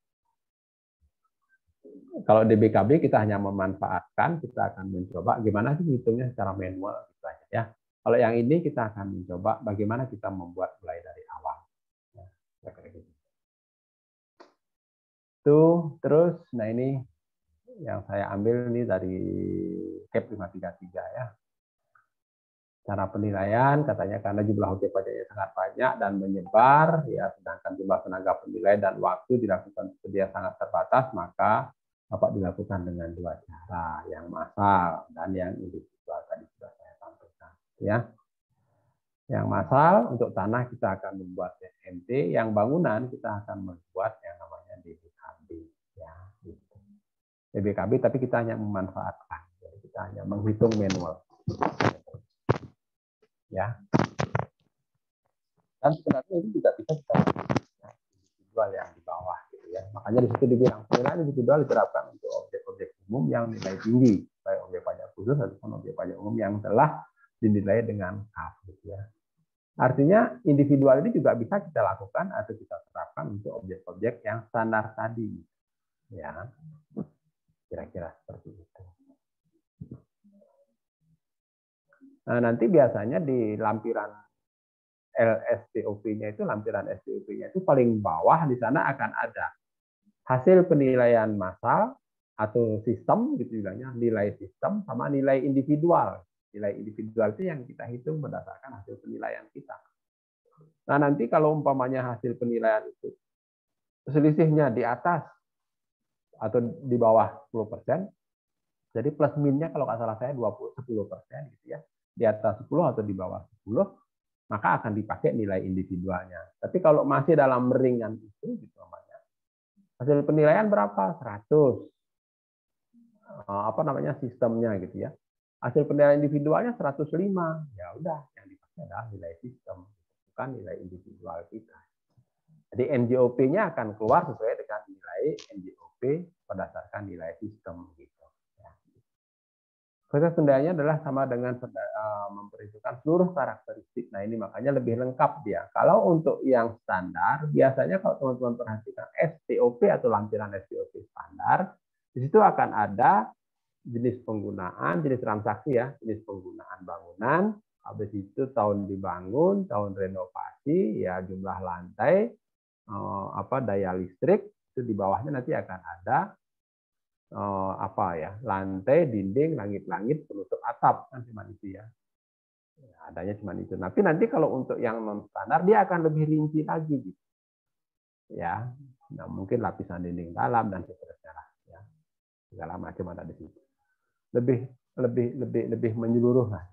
Kalau DBKB kita hanya memanfaatkan, kita akan mencoba gimana sih hitungnya secara manual gitu aja ya. Kalau yang ini kita akan mencoba bagaimana kita membuat mulai dari awal. Ya, gitu. Tuh, terus, nah ini yang saya ambil ini dari CAP 533 ya. Cara penilaian katanya karena jumlah objek pajaknya sangat banyak dan menyebar, ya, sedangkan jumlah tenaga penilai dan waktu dilakukan dia sangat terbatas, maka dapat dilakukan dengan dua cara, yang massal dan yang individual tadi sudah saya sampaikan. Ya, yang massal untuk tanah kita akan membuat ZMT, yang bangunan kita akan membuat yang namanya DBKB. Ya, gitu. PBKB, tapi kita hanya memanfaatkan. Jadi kita hanya menghitung manual. Ya. Dan sebenarnya ini juga bisa kita individual yang di bawah, gitu ya. Makanya di situ dibilang penilaian individual diterapkan untuk objek-objek umum yang nilai tinggi, baik objek pajak khusus ataupun objek pajak umum yang telah dinilai dengan KAP, gitu ya. Artinya individual ini juga bisa kita lakukan atau kita terapkan untuk objek-objek yang standar tadi, ya, kira-kira seperti itu. Nah, nanti biasanya di lampiran LSTOP-nya itu, lampiran STOP-nya itu paling bawah di sana akan ada hasil penilaian massal atau sistem, gitu bilangnya, nilai sistem sama nilai individual. Nilai individual itu yang kita hitung berdasarkan hasil penilaian kita. Nah, nanti kalau umpamanya hasil penilaian itu selisihnya di atas atau di bawah 10%, jadi plus minnya kalau nggak salah saya 10% gitu ya. Di atas 10 atau di bawah 10, maka akan dipakai nilai individualnya. Tapi kalau masih dalam ringan itu, gitu namanya, hasil penilaian berapa? 100. Apa namanya, sistemnya gitu ya. Hasil penilaian individualnya 105. Ya udah, yang dipakai adalah nilai sistem, bukan nilai individual kita. Jadi NJOP-nya akan keluar sesuai dengan nilai NJOP berdasarkan nilai sistem gitu. Ya. Proses penilaiannya adalah sama dengan memperhitungkan seluruh karakteristik. Nah, ini makanya lebih lengkap dia. Kalau untuk yang standar, biasanya kalau teman-teman perhatikan STOP atau lampiran STOP standar, di situ akan ada jenis penggunaan, jenis transaksi ya, jenis penggunaan bangunan, habis itu tahun dibangun, tahun renovasi, ya jumlah lantai, daya listrik, itu di bawahnya nanti akan ada lantai, dinding, langit-langit, penutup atap, kan cuma itu ya. Adanya cuma itu. Tapi nanti kalau untuk yang non standar dia akan lebih rinci lagi gitu. Ya, nah, mungkin lapisan dinding dalam dan seterusnya lah ya. Segala macam ada di situ. Lebih menyeluruh lah.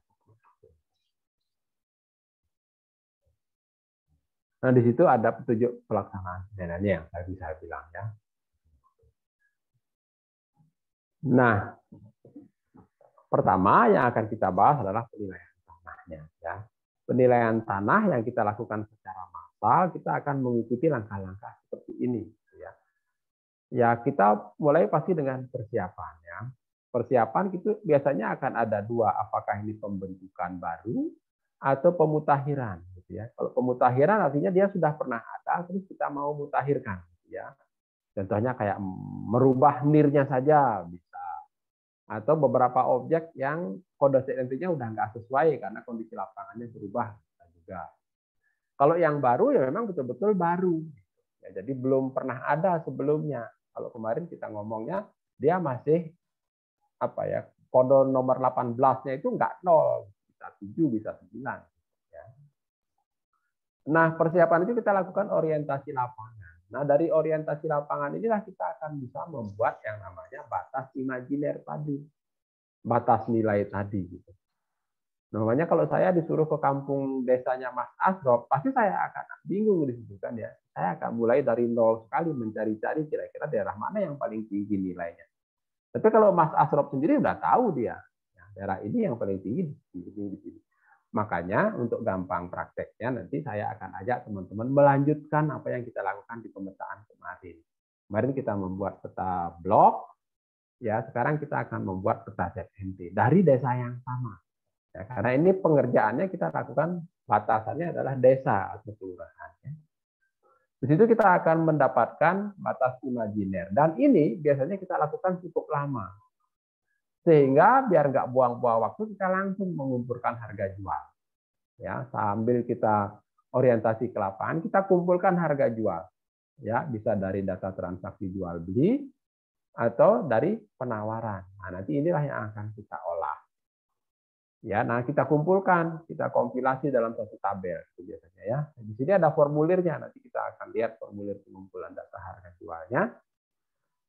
Nah, di situ ada petunjuk pelaksanaan penilaiannya yang saya bisa bilang ya. Nah, pertama yang akan kita bahas adalah penilaian tanahnya ya. Penilaian tanah yang kita lakukan secara massal, kita akan mengikuti langkah-langkah seperti ini ya. Ya, kita mulai pasti dengan persiapan ya. Persiapan itu biasanya akan ada dua, apakah ini pembentukan baru atau pemutahiran gitu ya. Kalau pemutahiran artinya dia sudah pernah ada terus kita mau mutahirkan gitu ya. Contohnya kayak merubah nirnya saja bisa, atau beberapa objek yang kode CNT-nya udah nggak sesuai karena kondisi lapangannya berubah juga. Kalau yang baru ya memang betul-betul baru ya, jadi belum pernah ada sebelumnya. Kalau kemarin kita ngomongnya dia masih kode nomor 18-nya itu nggak 0, bisa 7, bisa 9. Ya. Nah, persiapan itu kita lakukan orientasi lapangan. Nah, dari orientasi lapangan inilah kita akan bisa membuat yang namanya batas imajiner tadi. Batas nilai tadi. Gitu. Namanya kalau saya disuruh ke kampung desanya Mas Asrop, pasti saya akan bingung di situ kan ya. Saya akan mulai dari nol sekali mencari-cari kira-kira daerah mana yang paling tinggi nilainya. Tapi kalau Mas Asrop sendiri udah tahu dia, ya, daerah ini yang paling tinggi di sini. Makanya untuk gampang prakteknya nanti saya akan ajak teman-teman melanjutkan apa yang kita lakukan di pemetaan kemarin. Kemarin kita membuat peta blok, ya sekarang kita akan membuat peta ZNT dari desa yang sama. Ya, karena ini pengerjaannya kita lakukan batasannya adalah desa atau kelurahan. Ya. Di situ kita akan mendapatkan batas imajiner. Dan ini biasanya kita lakukan cukup lama. Sehingga biar nggak buang-buang waktu, kita langsung mengumpulkan harga jual. Ya, sambil kita orientasi ke lapangan, kita kumpulkan harga jual. Ya, bisa dari data transaksi jual beli atau dari penawaran. Nah, nanti inilah yang akan kita olah. Ya, nah kita kumpulkan, kita kompilasi dalam satu tabel itu biasanya ya. Di sini ada formulirnya, nanti kita akan lihat formulir pengumpulan data harga jualnya.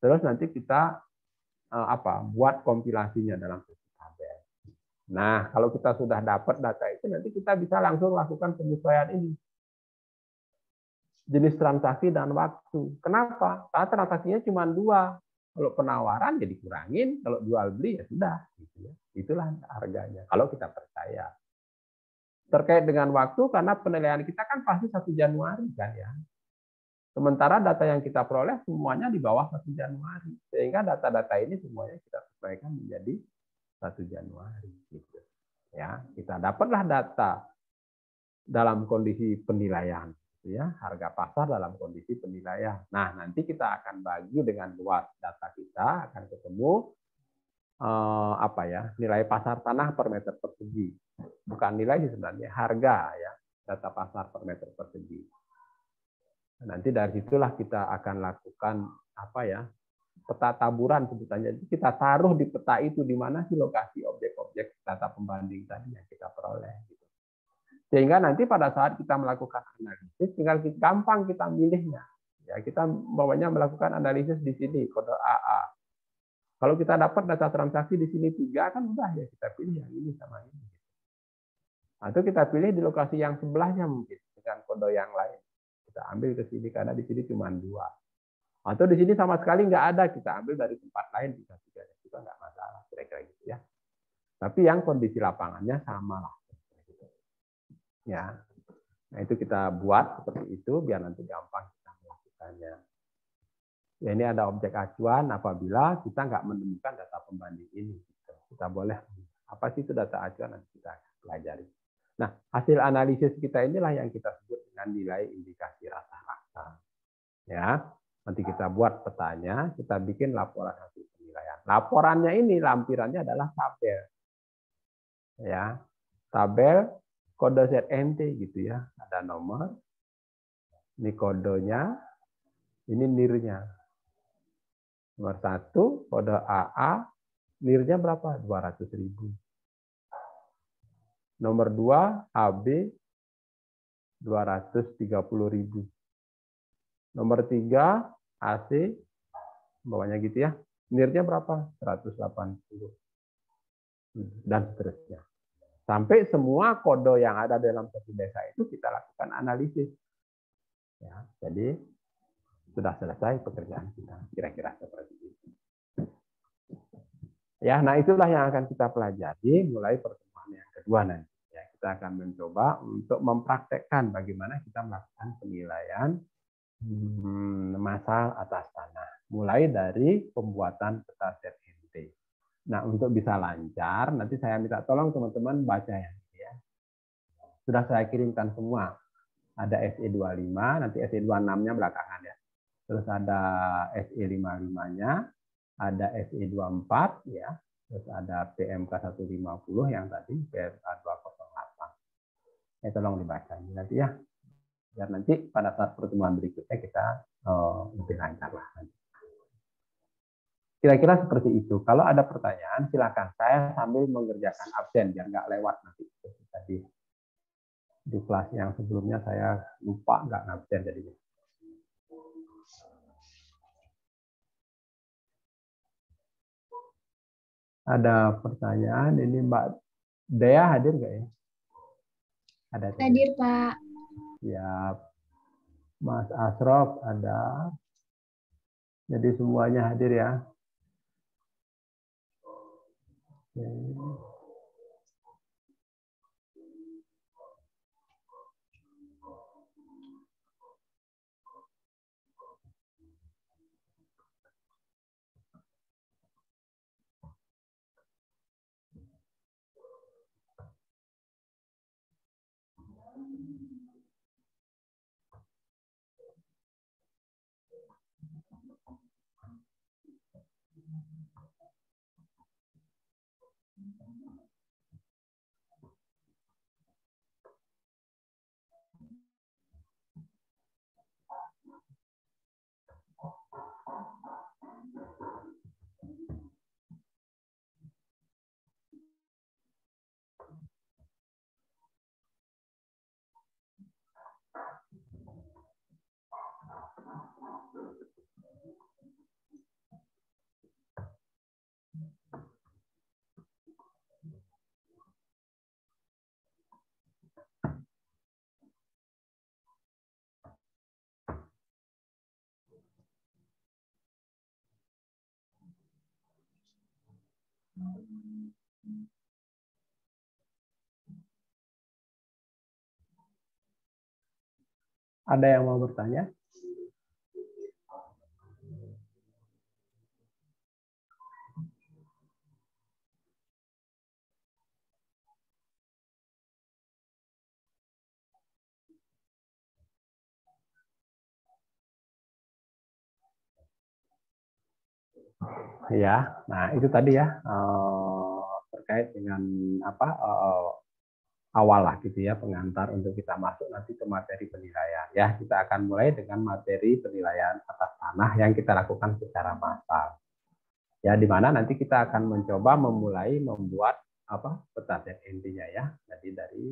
Terus nanti kita buat kompilasinya dalam satu tabel. Nah, kalau kita sudah dapat data itu, nanti kita bisa langsung lakukan penyesuaian ini. Jenis transaksi dan waktu. Kenapa? Karena transaksinya cuma 2. Kalau penawaran ya dikurangin, kalau jual beli ya sudah. Gitu ya. Itulah harganya. Kalau kita percaya. Terkait dengan waktu, karena penilaian kita kan pasti 1 Januari kan ya. Sementara data yang kita peroleh semuanya di bawah 1 Januari. Sehingga data-data ini semuanya kita sesuaikan menjadi 1 Januari. Gitu. Ya, kita dapatlah data dalam kondisi penilaian. Ya, harga pasar dalam kondisi penilaian. Nah, nanti kita akan bagi dengan luas data kita, akan ketemu nilai pasar tanah per meter persegi. Bukan nilai sebenarnya, harga ya, data pasar per meter persegi. Nanti dari situlah kita akan lakukan peta taburan sebutannya. Kita taruh di peta itu di mana sih lokasi objek-objek data pembanding tadi yang kita peroleh. Sehingga nanti pada saat kita melakukan analisis, tinggal gampang kita milihnya. Ya, kita melakukan analisis di sini, kode AA. Kalau kita dapat data transaksi di sini 3, kan udah ya kita pilih yang ini sama ini. Atau kita pilih di lokasi yang sebelahnya mungkin, dengan kode yang lain. Kita ambil ke sini, karena di sini cuma 2. Atau di sini sama sekali nggak ada, kita ambil dari tempat lain, bisa 3. Itu nggak masalah, kira-kira gitu ya. Tapi yang kondisi lapangannya sama lah. Ya, nah itu kita buat seperti itu biar nanti gampang kita melakukannya. Ya, ini ada objek acuan apabila kita nggak menemukan data pembanding ini. Kita boleh apa sih itu data acuan, nanti kita pelajari. Nah, hasil analisis kita inilah yang kita sebut dengan nilai indikasi rata-rata. Ya, nanti kita buat petanya, kita bikin laporan hasil penilaian. Laporannya ini lampirannya adalah tabel. Ya, tabel kode ZNT gitu ya, ada nomor, ini kodenya, ini NIR-nya. Nomor 1, kode AA, NIR-nya berapa? 200.000. Nomor 2, AB, 230.000. Nomor 3, AC, bawahnya gitu ya, NIR-nya berapa? 180. Dan seterusnya. Sampai semua kode yang ada dalam satu desa itu kita lakukan analisis. Ya, jadi sudah selesai pekerjaan kita, kira-kira seperti itu. Ya, nah itulah yang akan kita pelajari mulai pertemuan yang kedua nanti. Ya, kita akan mencoba untuk mempraktekkan bagaimana kita melakukan penilaian massa atas tanah, mulai dari pembuatan peta ZNT. Nah, untuk bisa lancar, nanti saya minta tolong teman-teman baca ya. Sudah saya kirimkan semua. Ada SE25, nanti SE26-nya belakangan ya. Terus ada SE55-nya, ada SE24 ya. Terus ada PMK 150 yang tadi PMK 208. Tolong dibaca nanti ya. Biar nanti pada saat pertemuan berikutnya kita lebih lancar lah nanti. Kira-kira seperti itu. Kalau ada pertanyaan, silakan. Saya sambil mengerjakan absen, biar nggak lewat nanti. Tadi di kelas yang sebelumnya saya lupa nggak ngabsen jadinya. Ada pertanyaan, ini Mbak Dea hadir nggak ya? Ada hadir Pak. Ya, Mas Asrof ada. Jadi semuanya hadir ya. Oke. Ada yang mau bertanya? Ya, nah itu tadi ya terkait dengan apa awal lah gitu ya, pengantar untuk kita masuk nanti ke materi penilaian. Ya, kita akan mulai dengan materi penilaian atas tanah yang kita lakukan secara massal. Ya, di mana nanti kita akan mencoba membuat apa peta ZNT-nya ya. Jadi dari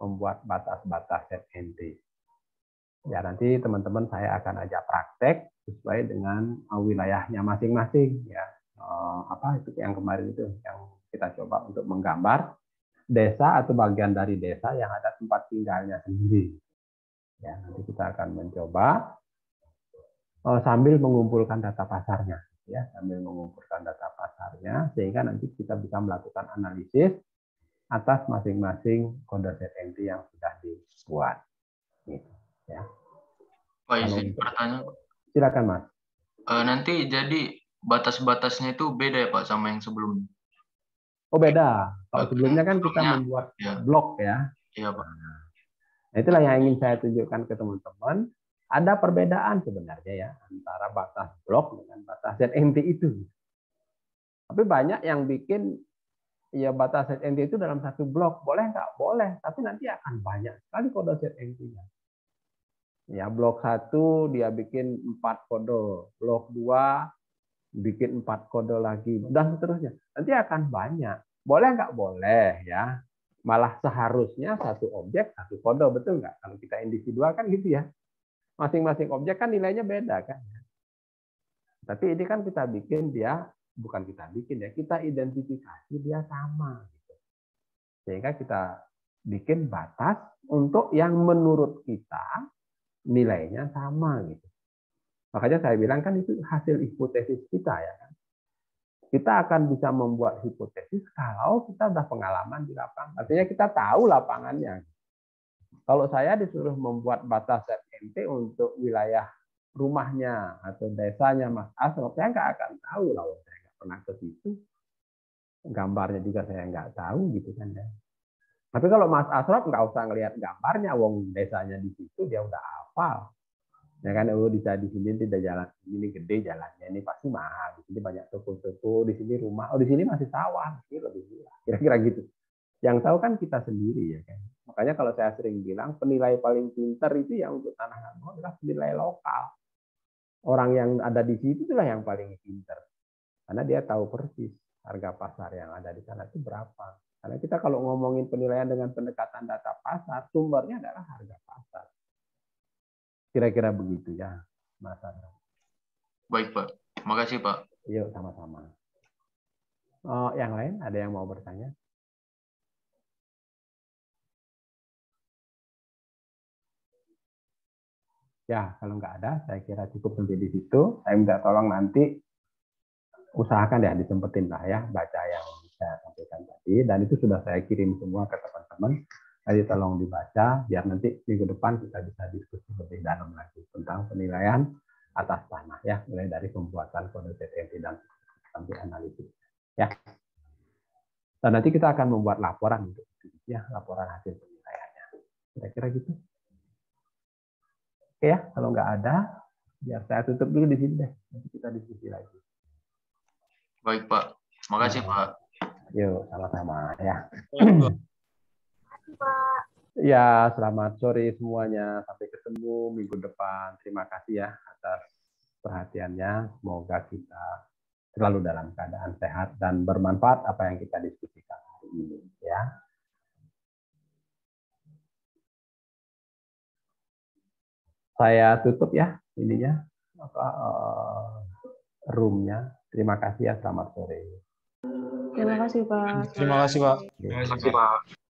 membuat batas-batas ZNT. Ya, nanti teman-teman saya akan ajak praktek sesuai dengan wilayahnya masing-masing ya. Apa itu yang kemarin itu yang kita coba untuk menggambar desa atau bagian dari desa yang ada tempat tinggalnya sendiri. Ya, nanti kita akan mencoba sambil mengumpulkan data pasarnya, ya, sambil mengumpulkan data pasarnya sehingga nanti kita bisa melakukan analisis atas masing-masing kode ZNT yang sudah dibuat. Gitu, ya. Pak, izin pertanyaan. Silakan, Mas. Nanti jadi batas-batasnya itu beda ya Pak sama yang sebelumnya? Oh, beda. Kalau sebelumnya kan kita membuat blok ya. Iya Pak. Nah, itulah yang ingin saya tunjukkan ke teman-teman. Ada perbedaan sebenarnya ya antara batas blok dengan batas ZNT itu. Tapi banyak yang bikin ya batas ZNT itu dalam satu blok. Boleh nggak? Boleh. Tapi nanti akan banyak sekali kode ZNT-nya. Ya, blok 1 dia bikin 4 kode. Blok 2 bikin 4 kode lagi. Dan seterusnya. Nanti akan banyak. Boleh nggak? Boleh ya. Malah seharusnya satu objek, satu kode. Betul nggak? Kalau kita individual kan gitu ya. Masing-masing objek kan nilainya beda kan. Tapi ini kan kita bikin dia, bukan kita bikin ya, kita identifikasi dia sama. Sehingga kita bikin batas untuk yang menurut kita nilainya sama gitu. Makanya saya bilang kan itu hasil hipotesis kita ya kan. Kita akan bisa membuat hipotesis kalau kita udah pengalaman di lapangan. Artinya kita tahu lapangannya. Kalau saya disuruh membuat batas ZNT untuk wilayah rumahnya atau desanya Mas Asrop, saya nggak akan tahu lah, saya nggak pernah ke situ. Gambarnya juga saya nggak tahu gitu kan ya. Tapi kalau Mas Asrop nggak usah ngelihat gambarnya, wong desanya di situ dia udah hafal. Ya kan, di sini tidak jalan, ini gede jalannya, ini pasti mahal. Di sini banyak toko-toko, di sini rumah, di sini masih sawah, ini lebih murah. Kira-kira gitu. Yang tahu kan kita sendiri ya kan. Makanya kalau saya sering bilang penilai paling pintar itu yang untuk tanah abang adalah penilai lokal. Orang yang ada di situ itulah yang paling pintar. Karena dia tahu persis harga pasar yang ada di sana itu berapa. Karena kita kalau ngomongin penilaian dengan pendekatan data pasar, sumbernya adalah harga pasar. Kira-kira begitu ya, Mas Andra. Baik Pak, makasih Pak. Yuk, sama-sama. Yang lain ada yang mau bertanya? Ya, kalau nggak ada, saya kira cukup sampai di situ. Saya minta tolong nanti usahakan ya disempetin lah ya baca yang saya sampaikan tadi. Dan itu sudah saya kirim semua ke teman-teman. Jadi tolong dibaca biar nanti minggu depan kita bisa diskusi lebih dalam lagi tentang penilaian atas tanah ya, mulai dari pembuatan kode ZNT dan sampai analisis ya. Dan nanti kita akan membuat laporan untuk ya, laporan hasil penilaiannya. Kira-kira gitu. Oke ya, kalau nggak ada, biar saya tutup dulu di sini deh. Nanti kita diskusi lagi. Baik Pak, makasih Pak. Yuk, sama-sama ya. Pak. Ya, selamat sore semuanya. Sampai ketemu minggu depan. Terima kasih ya atas perhatiannya. Semoga kita selalu dalam keadaan sehat dan bermanfaat apa yang kita diskusikan hari ini ya. Saya tutup ya ininya roomnya. Terima kasih ya, selamat sore. Terima kasih Pak. Terima kasih Pak. Terima kasih Pak.